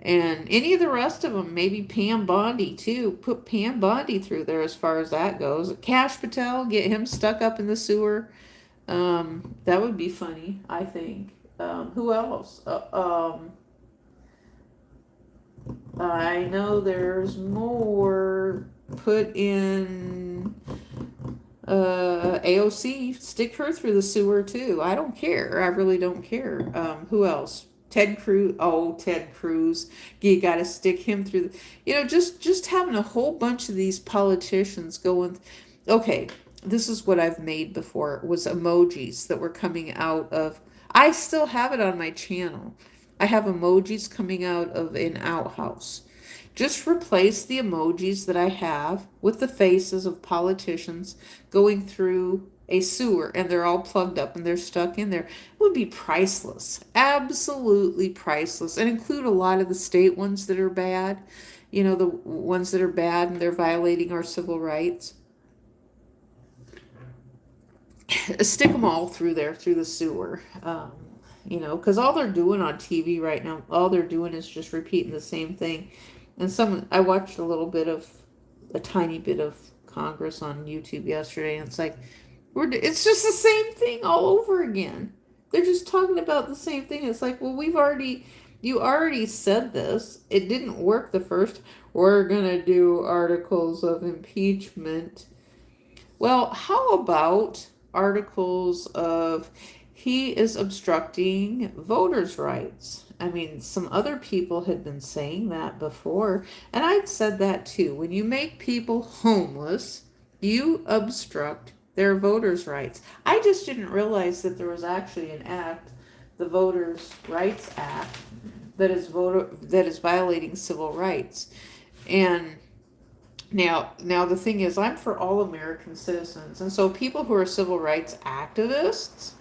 And any of the rest of them, maybe Pam Bondi too. Put Pam Bondi through there as far as that goes. Cash Patel, get him stuck up in the sewer. That would be funny, I think. Who else? I know there's more. Put in AOC. Stick her through the sewer too. I don't care. I really don't care. Who else? Ted Cruz. Oh, Ted Cruz. You got to stick him through. Just having a whole bunch of these politicians going. Okay, this is what I've made before. Was emojis that were coming out of. I still have it on my channel. I have emojis coming out of an outhouse. Just replace the emojis that I have with the faces of politicians going through a sewer, and they're all plugged up and they're stuck in there. It would be priceless. Absolutely priceless. And include a lot of the state ones that are bad. The ones that are bad and they're violating our civil rights. Stick them all through there, through the sewer. Because all they're doing on TV right now, all they're doing is just repeating the same thing. And I watched a tiny bit of Congress on YouTube yesterday, and it's like, it's just the same thing all over again. They're just talking about the same thing. It's like, well, we've already You already said this. It didn't work the first. We're going to do articles of impeachment. Well, how about articles of he is obstructing voters' rights? I mean, some other people had been saying that before, and I'd said that too. When you make people homeless, you obstruct their voters' rights. I just didn't realize that there was actually an act, the Voters' Rights Act, that is violating civil rights. And now the thing is, I'm for all American citizens, and so people who are civil rights activists,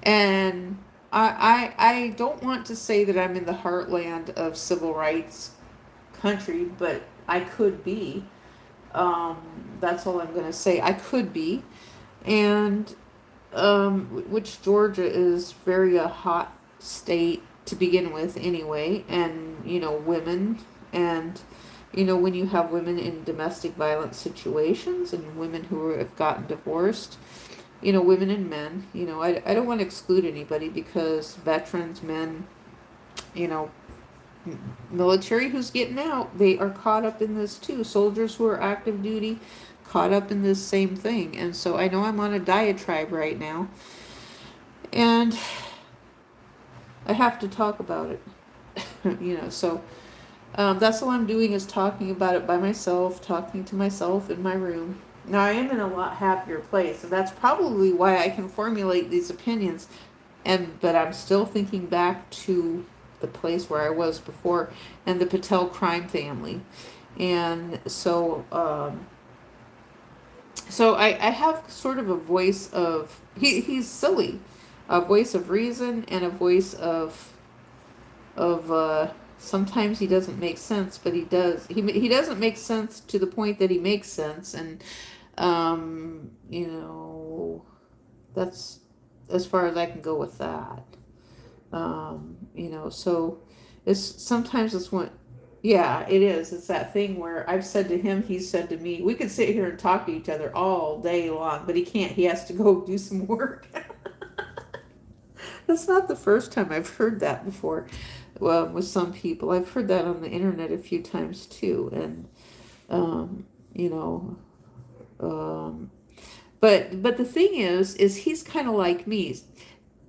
and I don't want to say that I'm in the heartland of civil rights country, but I could be. Um, that's all I'm going to say. I could be, and which Georgia is very a hot state to begin with, anyway, and women and when you have women in domestic violence situations and women who have gotten divorced, women and men, I don't want to exclude anybody because veterans, men, you know, military who's getting out, they are caught up in this too. Soldiers who are active duty, caught up in this same thing. And so I know I'm on a diatribe right now, and I have to talk about it. So that's all I'm doing is talking about it by myself, talking to myself in my room. Now I am in a lot happier place, and that's probably why I can formulate these opinions. But I'm still thinking back to the place where I was before, and the Patel crime family, and so I have sort of a voice of he's silly, a voice of reason and a voice of sometimes he doesn't make sense, but he does. He doesn't make sense to the point that he makes sense, and that's as far as I can go with that. So it's what, yeah, it is. It's that thing where I've said to him, he's said to me, we could sit here and talk to each other all day long, but he can't. He has to go do some work. That's not the first time I've heard that before. Well, with some people, I've heard that on the internet a few times too, and you know, but the thing is he's kind of like me.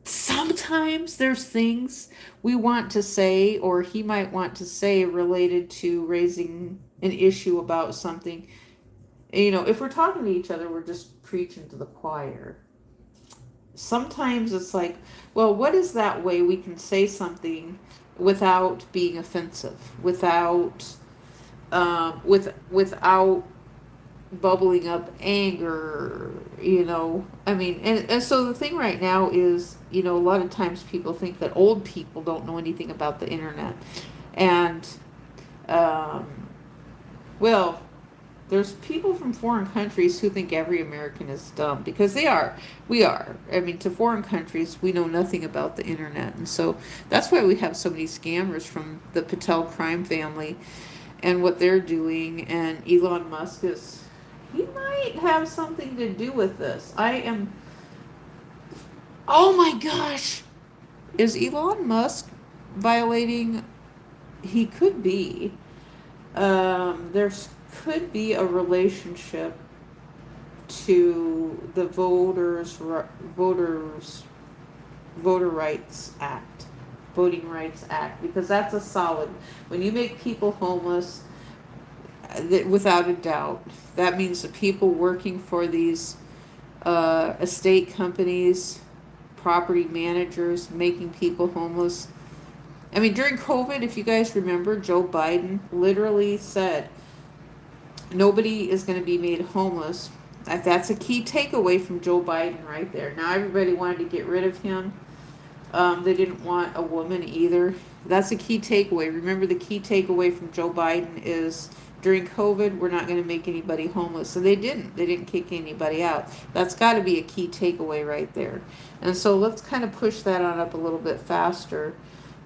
Sometimes there's things we want to say, or he might want to say, related to raising an issue about something. If we're talking to each other, we're just preaching to the choir. Sometimes it's like, well, what is that way we can say something without being offensive, without without bubbling up anger, and so the thing right now is, a lot of times people think that old people don't know anything about the internet, and well, there's people from foreign countries who think every American is dumb, because we are. To foreign countries, we know nothing about the internet, and so that's why we have so many scammers from the Patel crime family and what they're doing, and Elon Musk he might have something to do with this. Oh my gosh! Is Elon Musk violating? He could be. There could be a relationship to the Voter Rights Act, Voting Rights Act, because that's a solid. When you make people homeless, without a doubt, that means the people working for these estate companies, property managers, making people homeless. During COVID, if you guys remember, Joe Biden literally said nobody is going to be made homeless. That's a key takeaway from Joe Biden right there. Now everybody wanted to get rid of him. They didn't want a woman either. That's a key takeaway. Remember, the key takeaway from Joe Biden is during COVID, we're not going to make anybody homeless. So they didn't kick anybody out. That's got to be a key takeaway right there. And so let's kind of push that on up a little bit faster,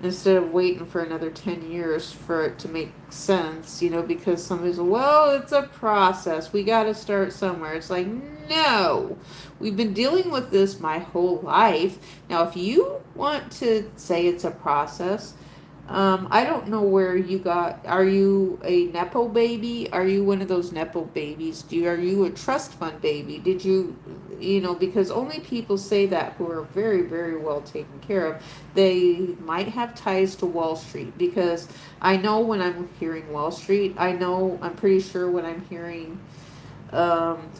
instead of waiting for another 10 years for it to make sense, because somebody's, well, it's a process. We got to start somewhere. It's like, no, we've been dealing with this my whole life. Now, if you want to say it's a process, I don't know where you got. Are you a Nepo baby? Are you one of those Nepo babies? Are you a trust fund baby? Did you, because only people say that who are very, very well taken care of. They might have ties to Wall Street, because I know when I'm hearing Wall Street, I'm pretty sure when I'm hearing um,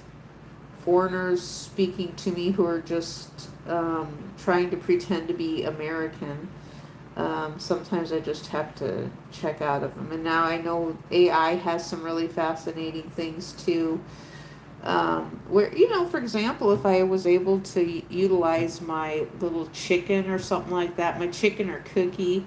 foreigners speaking to me who are just trying to pretend to be American. Sometimes I just have to check out of them. And now I know AI has some really fascinating things too. Where, for example, if I was able to utilize my little chicken or something like that, my chicken or cookie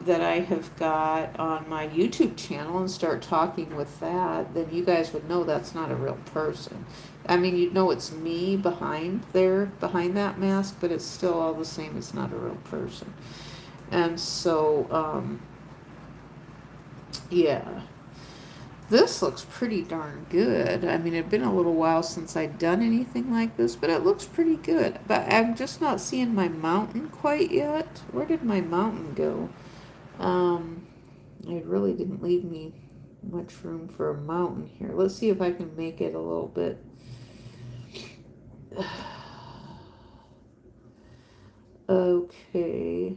that I have got on my YouTube channel, and start talking with that, then you guys would know that's not a real person. I mean, you'd know it's me behind that mask, but it's still all the same. It's not a real person. And so, yeah, this looks pretty darn good. I mean, it'd been a little while since I'd done anything like this, but it looks pretty good. But I'm just not seeing my mountain quite yet. Where did my mountain go? It really didn't leave me much room for a mountain here. Let's see if I can make it a little bit. Okay.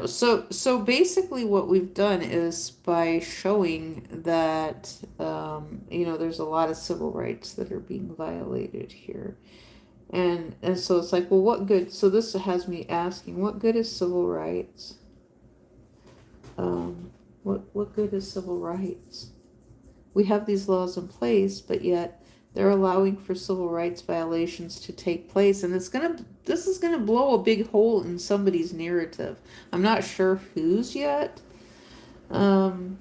So basically what we've done is, by showing that, there's a lot of civil rights that are being violated here. And so it's like, well, what good? So this has me asking, what good is civil rights? What good is civil rights? We have these laws in place, but yet they're allowing for civil rights violations to take place, and this is gonna blow a big hole in somebody's narrative. I'm not sure whose yet. I'm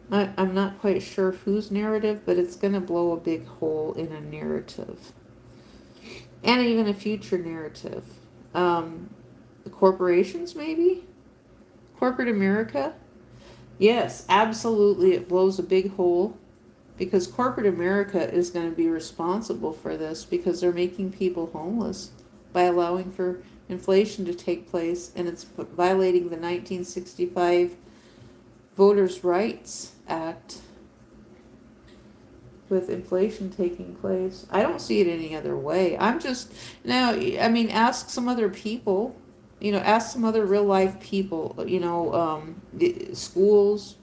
not quite sure whose narrative, but it's gonna blow a big hole in a narrative, and even a future narrative. The corporations, maybe corporate America. Yes, absolutely. It blows a big hole, because corporate America is going to be responsible for this, because they're making people homeless by allowing for inflation to take place, and it's violating the 1965 Voters' Rights Act with inflation taking place. I don't see it any other way. Ask some other people. Ask some other real life people, schools.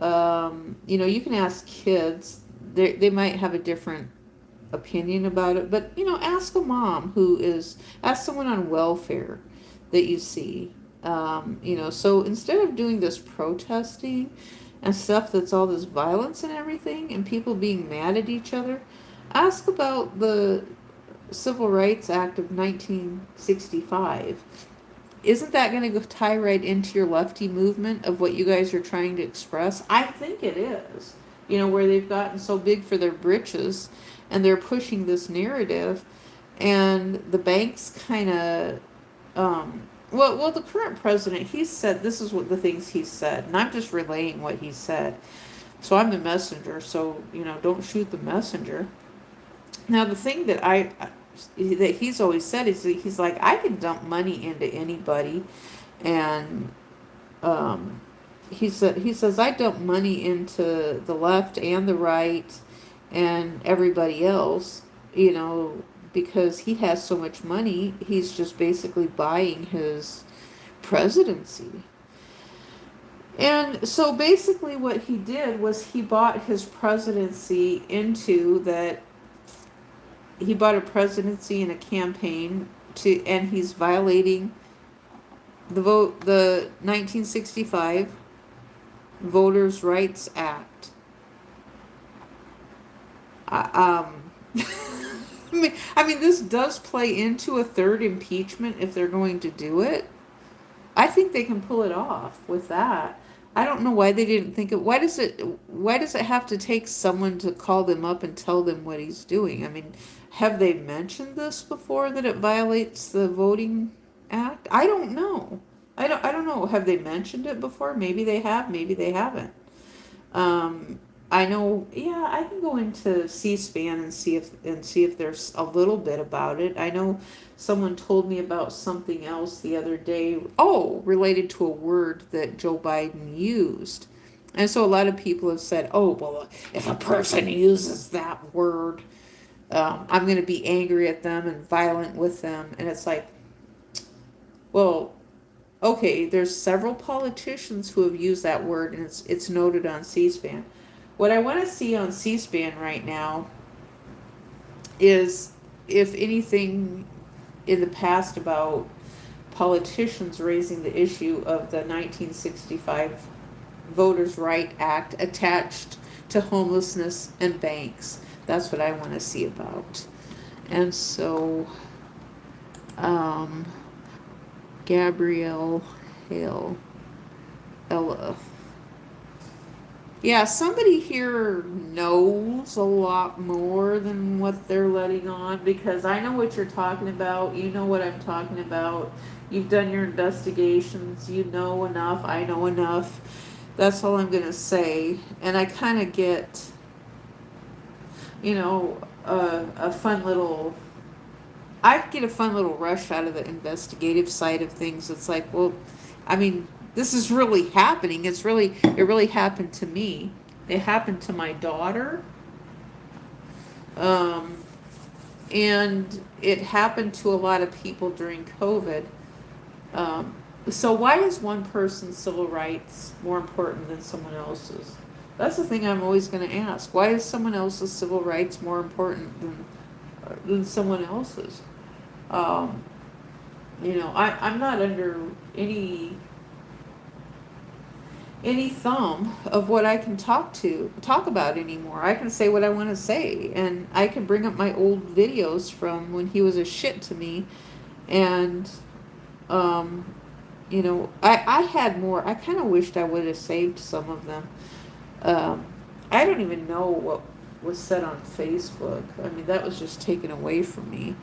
You can ask kids. They might have a different opinion about it, but, ask a mom ask someone on welfare that you see. So instead of doing this protesting and stuff that's all this violence and everything, and people being mad at each other, ask about the Civil Rights Act of 1965. Isn't that going to tie right into your lefty movement of what you guys are trying to express? I think it is. Where they've gotten so big for their britches, and they're pushing this narrative, and the banks kind of, the current president, he said, this is what the things he said, and I'm just relaying what he said. So I'm the messenger, so, don't shoot the messenger. Now, the thing that he's always said is that he's like, I can dump money into anybody, and he says I dump money into the left and the right and everybody else, because he has so much money. He's just basically buying his presidency. And so basically what he did was he bought his presidency into that. He bought a presidency and a campaign and he's violating the 1965 Voters' Rights Act. This does play into a third impeachment if they're going to do it. I think they can pull it off with that. I don't know why they didn't think of. Why does it have to take someone to call them up and tell them what he's doing? Have they mentioned this before, that it violates the Voting Act? I don't know. I don't know. Have they mentioned it before? Maybe they have. Maybe they haven't. I know, yeah, I can go into C-SPAN and see if there's a little bit about it. I know someone told me about something else the other day. Oh, related to a word that Joe Biden used. And so a lot of people have said, "Oh, well, if a person uses that word, I'm going to be angry at them and violent with them." And it's like, well, okay, there's several politicians who have used that word, and it's noted on C-SPAN. What I want to see on C-SPAN right now is if anything in the past about politicians raising the issue of the 1965 Voters' Right Act attached to homelessness and banks. That's what I want to see about. And so, um, Gabrielle Hale, Ella. Yeah, somebody here knows a lot more than what they're letting on, because I know what you're talking about. You know what I'm talking about. You've done your investigations. You know enough. I know enough. That's all I'm going to say. And I kind of get, a fun little. I get a fun little rush out of the investigative side of things. It's like, well, I mean, this is really happening. It really happened to me. It happened to my daughter. Um, and it happened to a lot of people during COVID. Um, so why is one person's civil rights more important than someone else's? That's the thing I'm always going to ask. Why is someone else's civil rights more important than someone else's? Um, I'm not under any thumb of what I can talk about anymore. I can say what I want to say, and I can bring up my old videos from when he was a shit to me, and um, I had more. I kind of wished I would have saved some of them. Um, I don't even know what was said on Facebook. I mean, that was just taken away from me.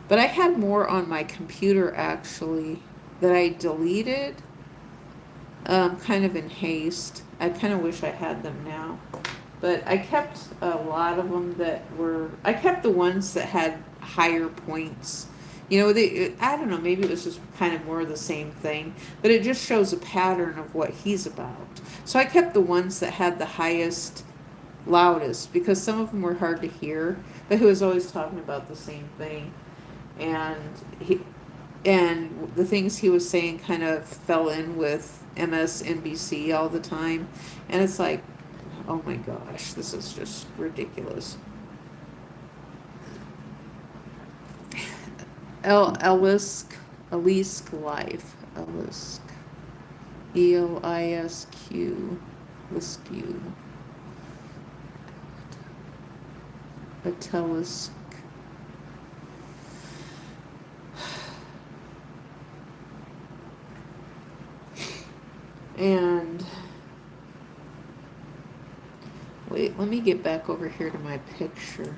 But I had more on my computer actually that I deleted, kind of in haste. I kind of wish I had them now. But I kept a lot of them I kept the ones that had higher points. I don't know, maybe it was just kind of more of the same thing, but it just shows a pattern of what he's about. So I kept the ones that had the highest, loudest, because some of them were hard to hear, but he was always talking about the same thing. And the things he was saying kind of fell in with MSNBC all the time. And it's like, oh my gosh, this is just ridiculous. Elisk Life. Elisk. ELISQ. Lisq. Atelisk. And wait, let me get back over here to my picture.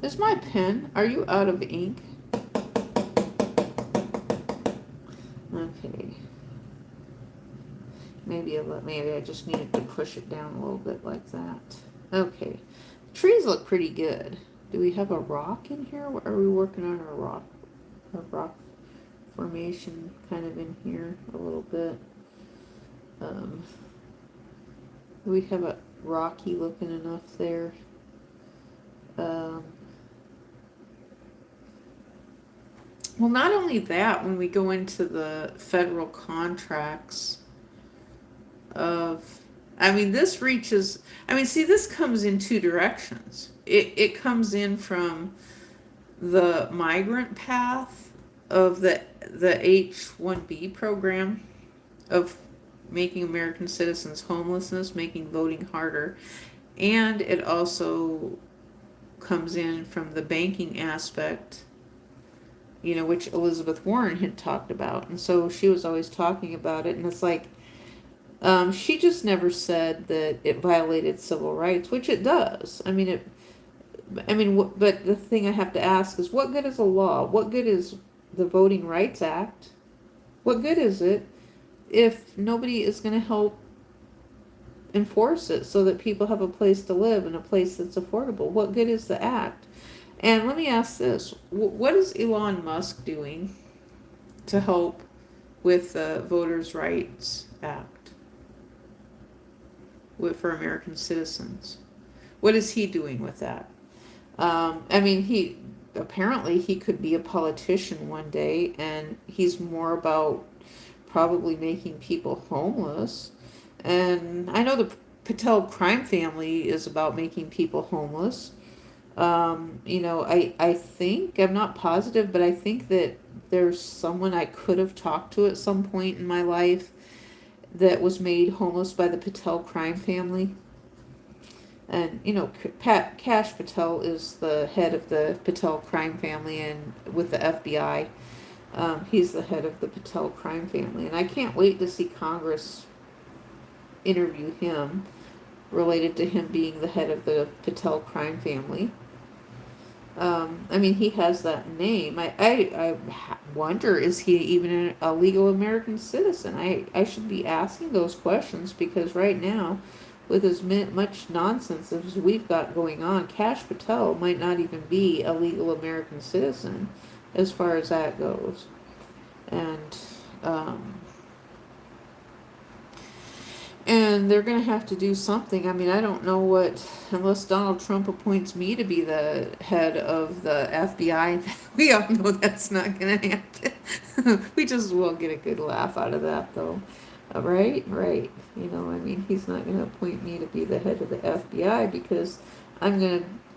Is my pen? Are you out of ink? Okay. Maybe I just needed to push it down a little bit like that. Okay. The trees look pretty good. Do we have a rock in here? Are we working on a rock formation kind of in here a little bit? We have a rocky looking enough there. Well, not only that, when we go into the federal contracts this reaches, this comes in two directions. It comes in from the migrant path of the H-1B program of making American citizens homelessness, making voting harder, and it also comes in from the banking aspect, which Elizabeth Warren had talked about. And so she was always talking about it, and it's like, She just never said that it violated civil rights, which it does. But the thing I have to ask is, what good is a law? What good is the Voting Rights Act? What good is it if nobody is going to help enforce it so that people have a place to live and a place that's affordable? What good is the act? And let me ask this: what is Elon Musk doing to help with the Voters' Rights Act for American citizens? What is he doing with that? He apparently he could be a politician one day, and he's more about probably making people homeless. And I know the Patel crime family is about making people homeless. I think, I'm not positive, but I think that there's someone I could have talked to at some point in my life that was made homeless by the Patel crime family. And, Cash Patel is the head of the Patel crime family, and with the FBI, he's the head of the Patel crime family. And I can't wait to see Congress interview him related to him being the head of the Patel crime family. He has that name. I wonder, is he even a legal American citizen? I should be asking those questions, because right now, with as much nonsense as we've got going on, Cash Patel might not even be a legal American citizen as far as that goes. And, and they're going to have to do something. I don't know what, unless Donald Trump appoints me to be the head of the FBI. We all know that's not going to happen. We just will get a good laugh out of that, though. Right? He's not going to appoint me to be the head of the FBI, because I'm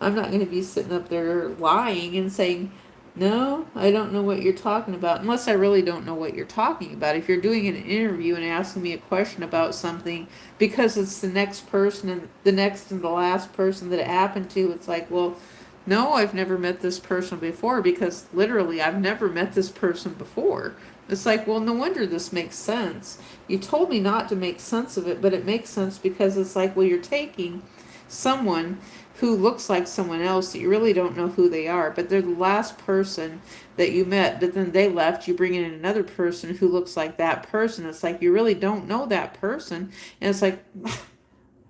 not going to be sitting up there lying and saying, no, I don't know what you're talking about, unless I really don't know what you're talking about. If you're doing an interview and asking me a question about something because it's the next person and the next and the last person that it happened to, it's like, well, no, I've never met this person before, because literally I've never met this person before. It's like, well, no wonder this makes sense. You told me not to make sense of it, but it makes sense, because it's like, well, you're taking someone who looks like someone else that you really don't know who they are, but they're the last person that you met, but then they left, you bring in another person who looks like that person. It's like, you really don't know that person. And it's like,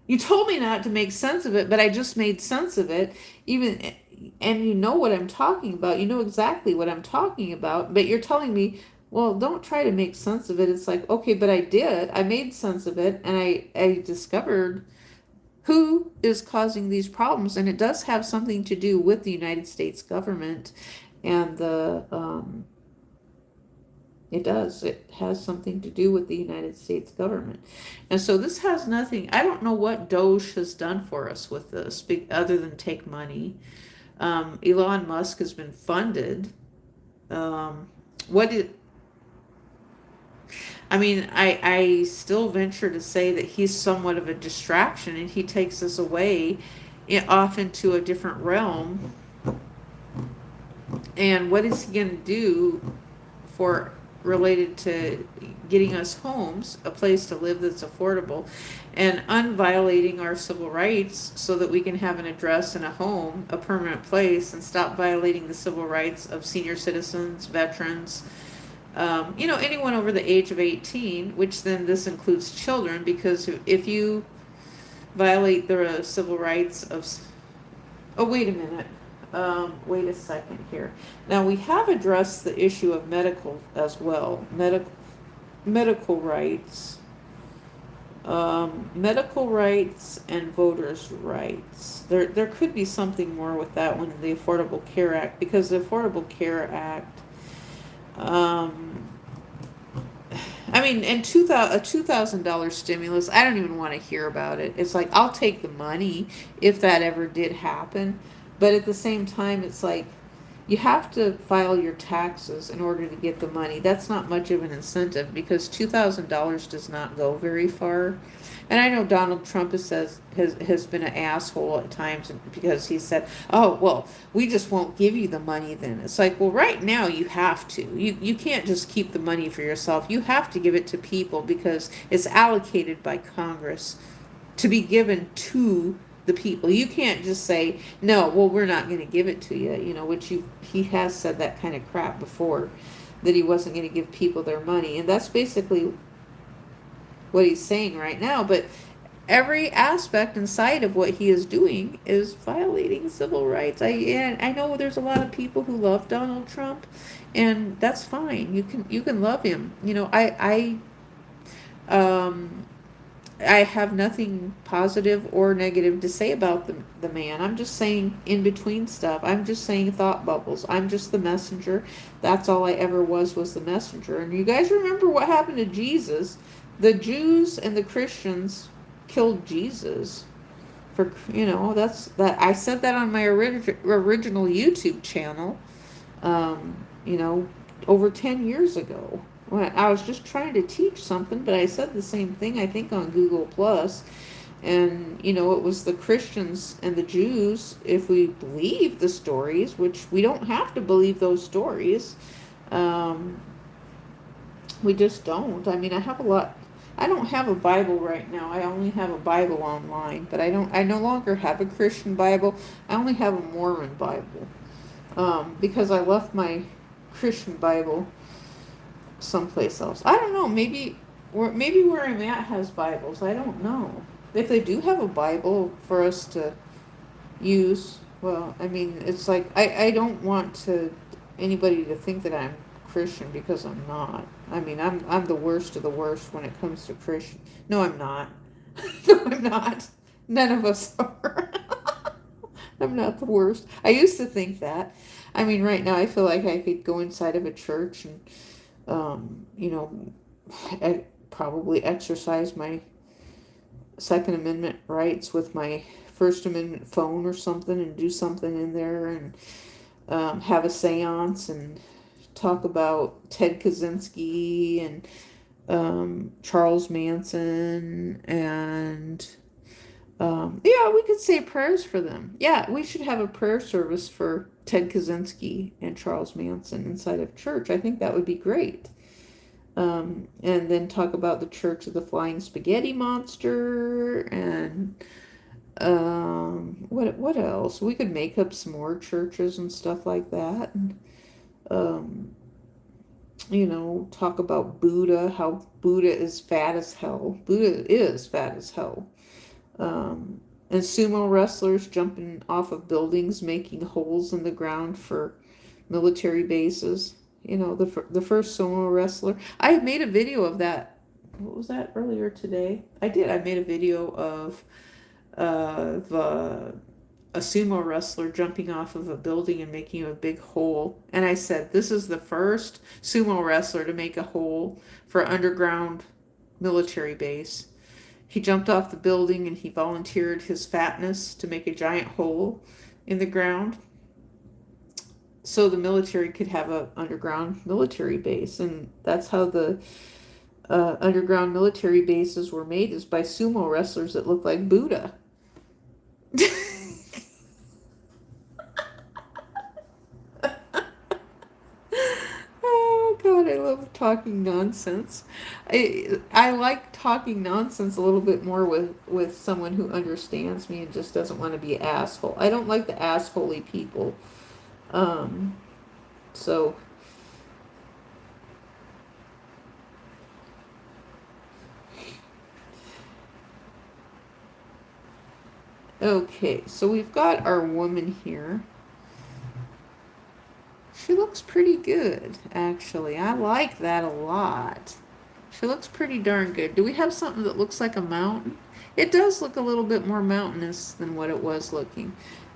you told me not to make sense of it, but I just made sense of it. And you know what I'm talking about. You know exactly what I'm talking about, but you're telling me, well, don't try to make sense of it. It's like, okay, but I did. I made sense of it, and I discovered who is causing these problems, and it does have something to do with the United States government, and it has something to do with the United States government. And so this has nothing, I don't know what Doge has done for us with this, other than take money. Elon Musk has been funded. I still venture to say that he's somewhat of a distraction, and he takes us away off into a different realm. And what is he going to do related to getting us homes, a place to live that's affordable, and unviolating our civil rights so that we can have an address and a home, a permanent place, and stop violating the civil rights of senior citizens, veterans, anyone over the age of 18, which then this includes children, because if you violate the civil rights of... Oh, wait a minute. Wait a second here. Now, we have addressed the issue of medical as well. Medical rights. Medical rights and voters' rights. There could be something more with that one, the Affordable Care Act, because the Affordable Care Act... and a $2,000 stimulus, I don't even want to hear about it. It's like, I'll take the money if that ever did happen. But at the same time, it's like, you have to file your taxes in order to get the money. That's not much of an incentive because $2,000 does not go very far. And I know Donald Trump has been an asshole at times because he said, "Oh, well, we just won't give you the money then." It's like, well, right now you have to. You can't just keep the money for yourself. You have to give it to people because it's allocated by Congress to be given to the people. You can't just say, "No, well, we're not going to give it to you," which he has said that kind of crap before, that he wasn't going to give people their money. And that's basically what he's saying right now. But every aspect inside of what he is doing is violating civil rights. And I know there's a lot of people who love Donald Trump, and that's fine. You can love him. I have nothing positive or negative to say about the man. I'm just saying in between stuff. I'm just saying thought bubbles. I'm just the messenger. That's all I ever was the messenger. And you guys remember what happened to Jesus? The Jews and the Christians killed Jesus. That's that. I said that on my original YouTube channel, um, you know, over 10 years ago. When I was just trying to teach something, but I said the same thing, I think, on Google Plus. And, it was the Christians and the Jews, if we believe the stories, which we don't have to believe those stories. We just don't. I mean, I don't have a Bible right now. I only have a Bible online, but I no longer have a Christian Bible. I only have a Mormon Bible. Because I left my Christian Bible someplace else. I don't know. Maybe where I'm at has Bibles. I don't know. If they do have a Bible for us to use, well, I mean, it's like I don't want anybody to think that I'm Christian, because I'm not. I mean, I'm the worst of the worst when it comes to Christian. No, I'm not. No, I'm not. None of us are. I'm not the worst. I used to think that. I mean, right now I feel like I could go inside of a church and I probably exercise my Second Amendment rights with my First Amendment phone or something, and do something in there, and have a seance and talk about Ted Kaczynski and Charles Manson, and we could say prayers for them. Yeah, we should have a prayer service for Ted Kaczynski and Charles Manson inside of church. I think that would be great. And then talk about the Church of the Flying Spaghetti Monster, and what else? We could make up some more churches and stuff like that. And, talk about Buddha, how Buddha is fat as hell. Buddha is fat as hell. And sumo wrestlers jumping off of buildings, making holes in the ground for military bases. The first sumo wrestler. I made a video of that. What was that, earlier today? I did. I made a video of a sumo wrestler jumping off of a building and making a big hole. And I said, this is the first sumo wrestler to make a hole for underground military base. He jumped off the building and he volunteered his fatness to make a giant hole in the ground so the military could have an underground military base. And that's how the underground military bases were made, is by sumo wrestlers that look like Buddha. Oh God, I love talking nonsense. I like talking nonsense a little bit more with someone who understands me and just doesn't want to be an asshole. I don't like the assholey people. So okay, so we've got our woman here. She looks pretty good, actually. I like that a lot. She looks pretty darn good. Do we have something that looks like a mountain? It does look a little bit more mountainous than what it was looking.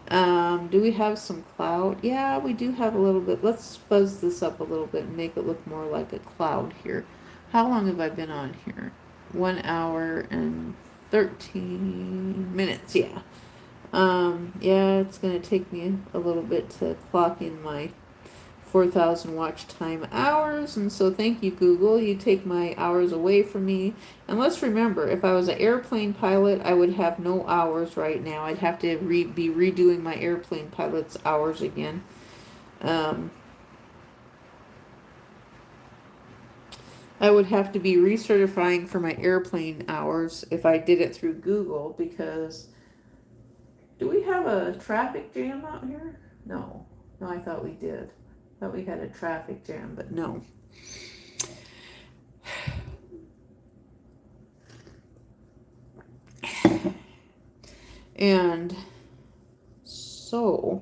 Do we have some cloud? Yeah, we do have a little bit. Let's fuzz this up a little bit and make it look more like a cloud here. How long have I been on here? 1 hour and 13 minutes, yeah. Yeah, it's gonna take me a little bit to clock in my 4,000 watch time hours, and so thank you, Google. You take my hours away from me. And let's remember, if I was an airplane pilot, I would have no hours right now. I'd have to be redoing my airplane pilot's hours again. I would have to be recertifying for my airplane hours if I did it through Google, because do we have a traffic jam out here? No. No, I thought we did. Thought we had a traffic jam, but no. And so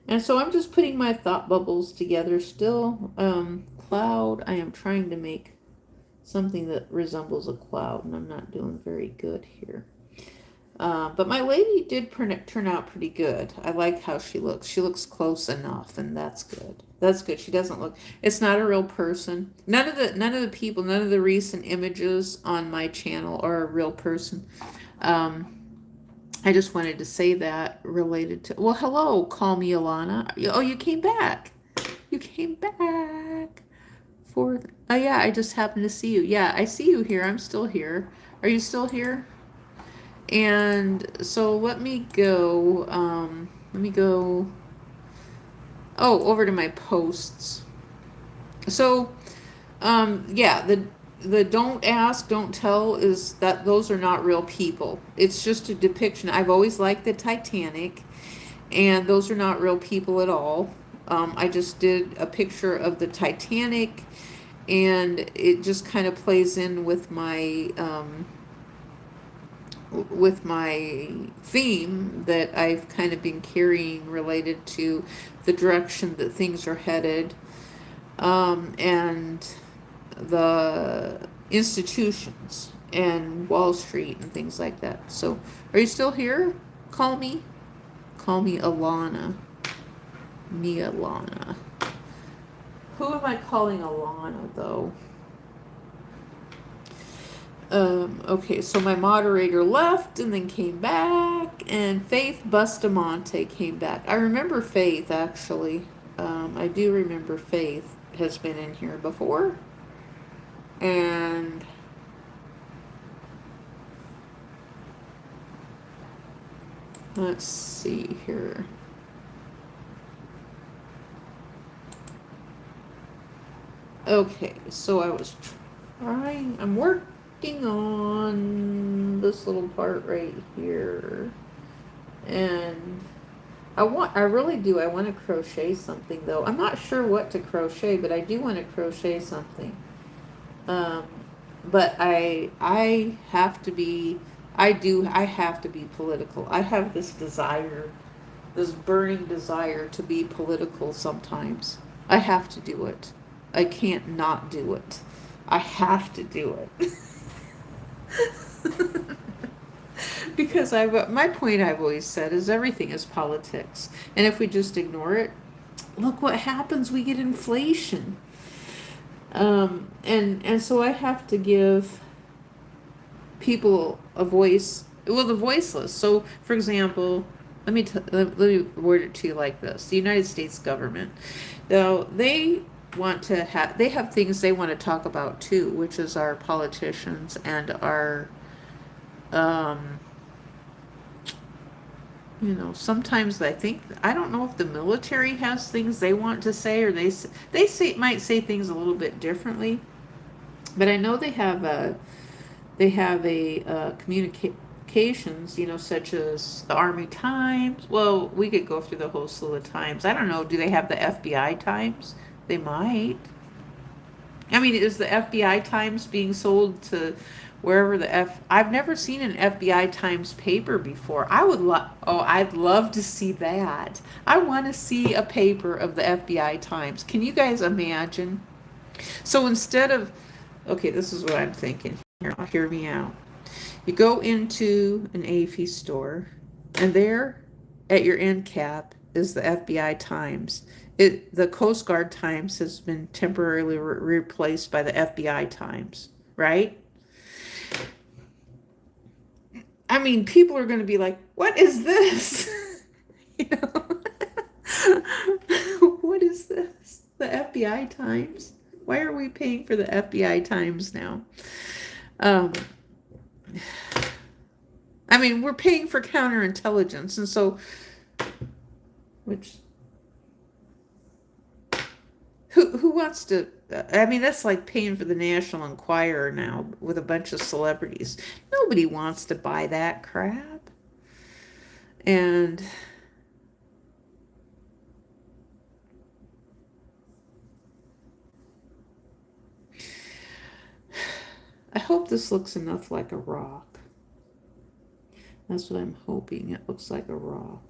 I'm just putting my thought bubbles together still. Cloud, I am trying to make something that resembles a cloud, and I'm not doing very good here. But my lady did turn out pretty good. I like how she looks. She looks close enough, and that's good. That's good. She doesn't look. It's not a real person. None of the people, none of the recent images on my channel are a real person. I just wanted to say that related to. Well, hello, call me Alana. Oh, you came back. You came back. Oh yeah, I just happened to see you. Yeah, I see you here. I'm still here. Are you still here? And so let me go, over to my posts. So, yeah, the don't ask, don't tell is that those are not real people. It's just a depiction. I've always liked the Titanic, and those are not real people at all. I just did a picture of the Titanic, and it just kind of plays in with my theme that I've kind of been carrying related to the direction that things are headed, and the institutions and Wall Street and things like that. So, are you still here? Call me Alana. Me Alana. Who am I calling Alana, though? Okay, so my moderator left and then came back, and Faith Bustamante came back. I remember Faith, actually. I do remember Faith has been in here before. And let's see here. Okay, so I was I'm working on this little part right here, and I really do, I want to crochet something, though. I'm not sure what to crochet, but I do want to crochet something. But I have to be, I have to be political. I have this desire, this burning desire to be political sometimes. I have to do it. I can't not do it. I have to do it. Because my point I've always said is everything is politics. And if we just ignore it, look what happens. We get inflation. And so I have to give people a voice, well, the voiceless. So, for example, let me word it to you like this. The United States government, though, they have things they want to talk about too, which is our politicians and our, sometimes I don't know if the military has things they want to say, or they might say things a little bit differently, but I know they have a communications, such as the Army Times. Well, we could go through the whole slew of Times. I don't know. Do they have the FBI Times? They might. I mean, is the FBI Times being sold to wherever I've never seen an FBI Times paper before. I'd love to see that. I want to see a paper of the FBI Times. Can you guys imagine? So instead of, okay, this is what I'm thinking. Hear me out. You go into an AFE store, and there at your end cap is the FBI Times. The Coast Guard Times has been temporarily replaced by the FBI Times, right? I mean, people are going to be like, what is this? You know? What is this? The FBI Times? Why are we paying for the FBI Times now? Um, I mean, we're paying for counterintelligence, and so, which, who wants to? I mean, that's like paying for the National Enquirer now with a bunch of celebrities. Nobody wants to buy that crap. And I hope this looks enough like a rock. That's what I'm hoping. It looks like a rock.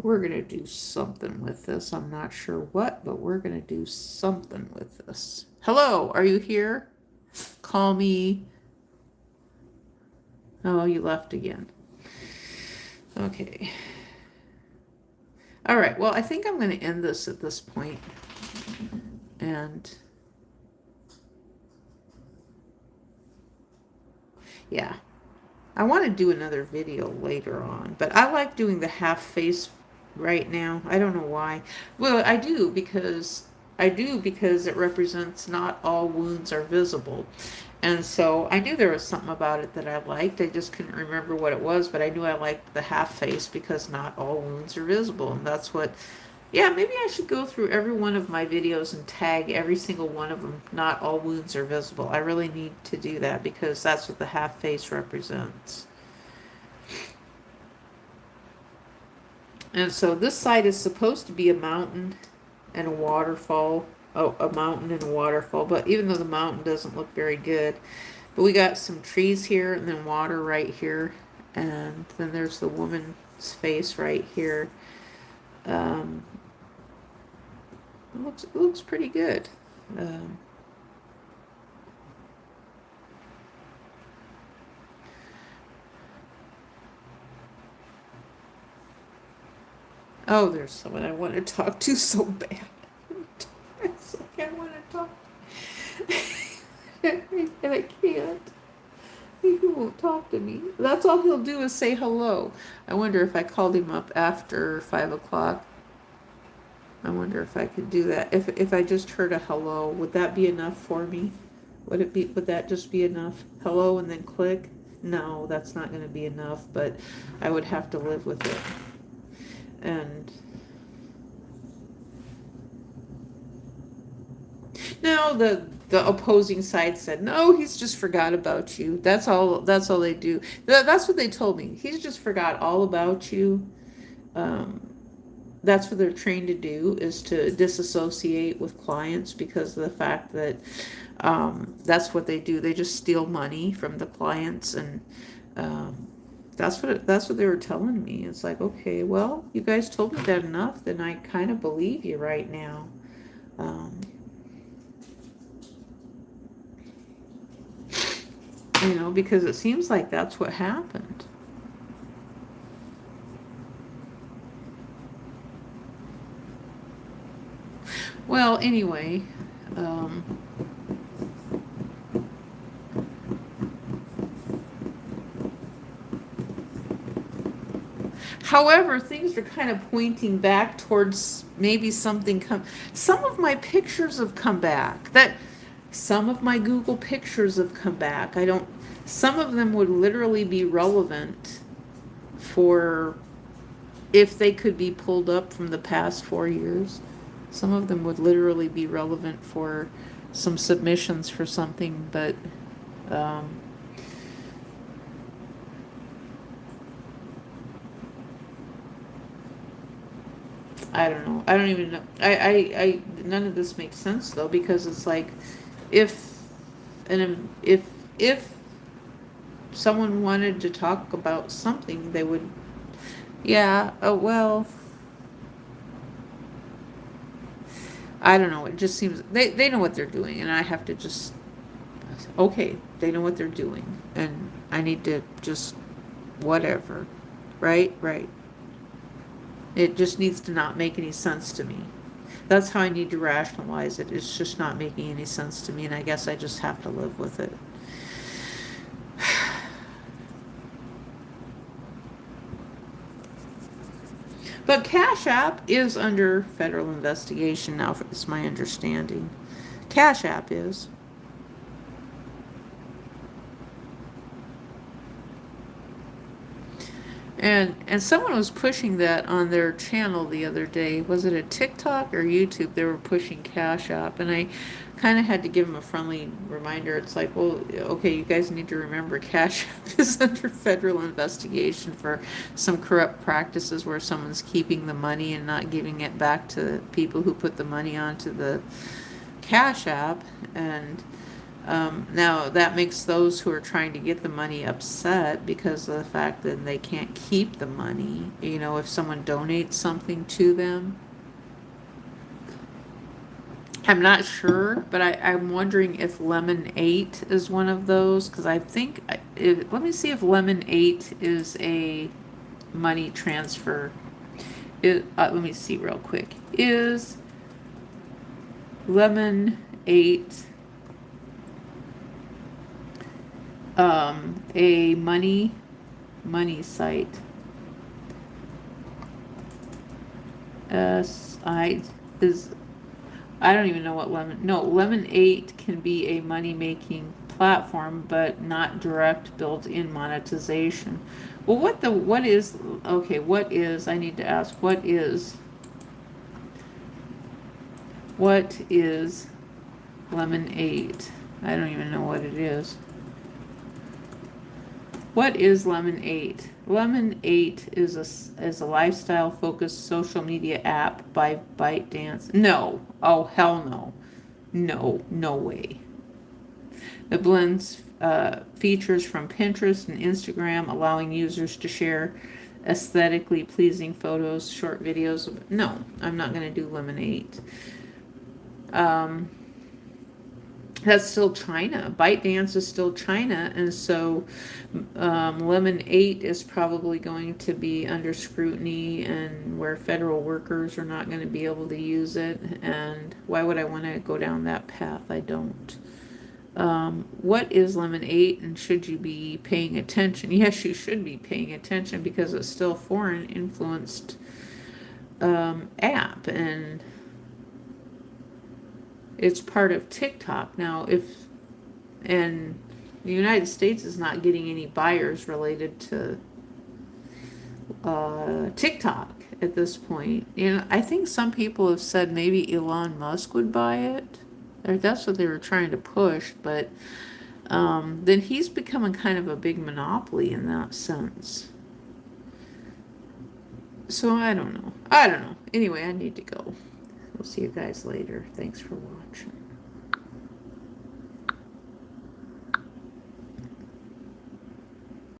We're going to do something with this. I'm not sure what, but we're going to do something with this. Hello, are you here? Call me. Oh, you left again. Okay. All right, well, I think I'm going to end this at this point. And yeah, I want to do another video later on, but I like doing the half face right now. I don't know why. Well, I do because it represents not all wounds are visible. And so I knew there was something about it that I liked. I just couldn't remember what it was, but I knew I liked the half face because not all wounds are visible. And that's what, yeah, maybe I should go through every one of my videos and tag every single one of them. Not all wounds are visible. I really need to do that because that's what the half face represents. And so this side is supposed to be a mountain and a waterfall. Oh, a mountain and a waterfall. But even though the mountain doesn't look very good. But we got some trees here and then water right here. And then there's the woman's face right here. It looks pretty good. Oh, there's someone I want to talk to so bad. It's like I want to talk. And I can't. He won't talk to me. That's all he'll do is say hello. I wonder if I called him up after 5 o'clock. I wonder if I could do that. If I just heard a hello, would that be enough for me? Would that just be enough? Hello and then click? No, that's not going to be enough, but I would have to live with it. And now the opposing side said, no, he's just forgot about you. That's all they do. That's what they told me. He's just forgot all about you. That's what they're trained to do, is to disassociate with clients because of the fact that that's what they do. They just steal money from the clients, and that's what they were telling me. It's like, okay, well, you guys told me that enough, then I kind of believe you right now. Because it seems like that's what happened. Well, anyway, however, things are kind of pointing back towards maybe something some of my pictures have come back. Some of my Google pictures have come back. Some of them would literally be relevant for if they could be pulled up from the past 4 years. Some of them would literally be relevant for some submissions for something, but I don't know. I don't even know. I none of this makes sense though, because it's like if someone wanted to talk about something, they would. Yeah. Oh well. I don't know. It just seems they know what they're doing, and I have to just okay. They know what they're doing, and I need to just whatever. Right, right. It just needs to not make any sense to me. That's how I need to rationalize it. It's just not making any sense to me, and I guess I just have to live with it. But Cash App is under federal investigation now, it's my understanding. Cash App is. And someone was pushing that on their channel the other day. Was it a TikTok or YouTube? They were pushing Cash App, and I kind of had to give them a friendly reminder. It's like, well, okay, you guys need to remember Cash App is under federal investigation for some corrupt practices where someone's keeping the money and not giving it back to people who put the money onto the Cash App. And now that makes those who are trying to get the money upset because of the fact that they can't keep the money. You know, if someone donates something to them. I'm not sure, but I'm wondering if Lemon 8 is one of those, because I think, let me see if Lemon 8 is a money transfer. Let me see real quick. Is Lemon 8 a money site? I don't even know what Lemon 8 can be a money making platform, but not direct built-in monetization. Well, what is I need to ask, what is Lemon 8? I don't even know what it is. What is Lemon 8? Lemon 8 is a lifestyle-focused social media app by ByteDance. No. Oh, hell no. No way. It blends features from Pinterest and Instagram, allowing users to share aesthetically pleasing photos, short videos. No, I'm not going to do Lemon 8. That's still China. ByteDance is still China, and so Lemon 8 is probably going to be under scrutiny, and where federal workers are not going to be able to use it. And why would I want to go down that path? I don't. What is Lemon 8, and should you be paying attention? Yes, you should be paying attention because it's still foreign influenced app, and it's part of TikTok. Now, and the United States is not getting any buyers related to TikTok at this point. You know, I think some people have said maybe Elon Musk would buy it. Or that's what they were trying to push, but then he's becoming kind of a big monopoly in that sense. So I don't know. Anyway, I need to go. We'll see you guys later. Thanks for watching.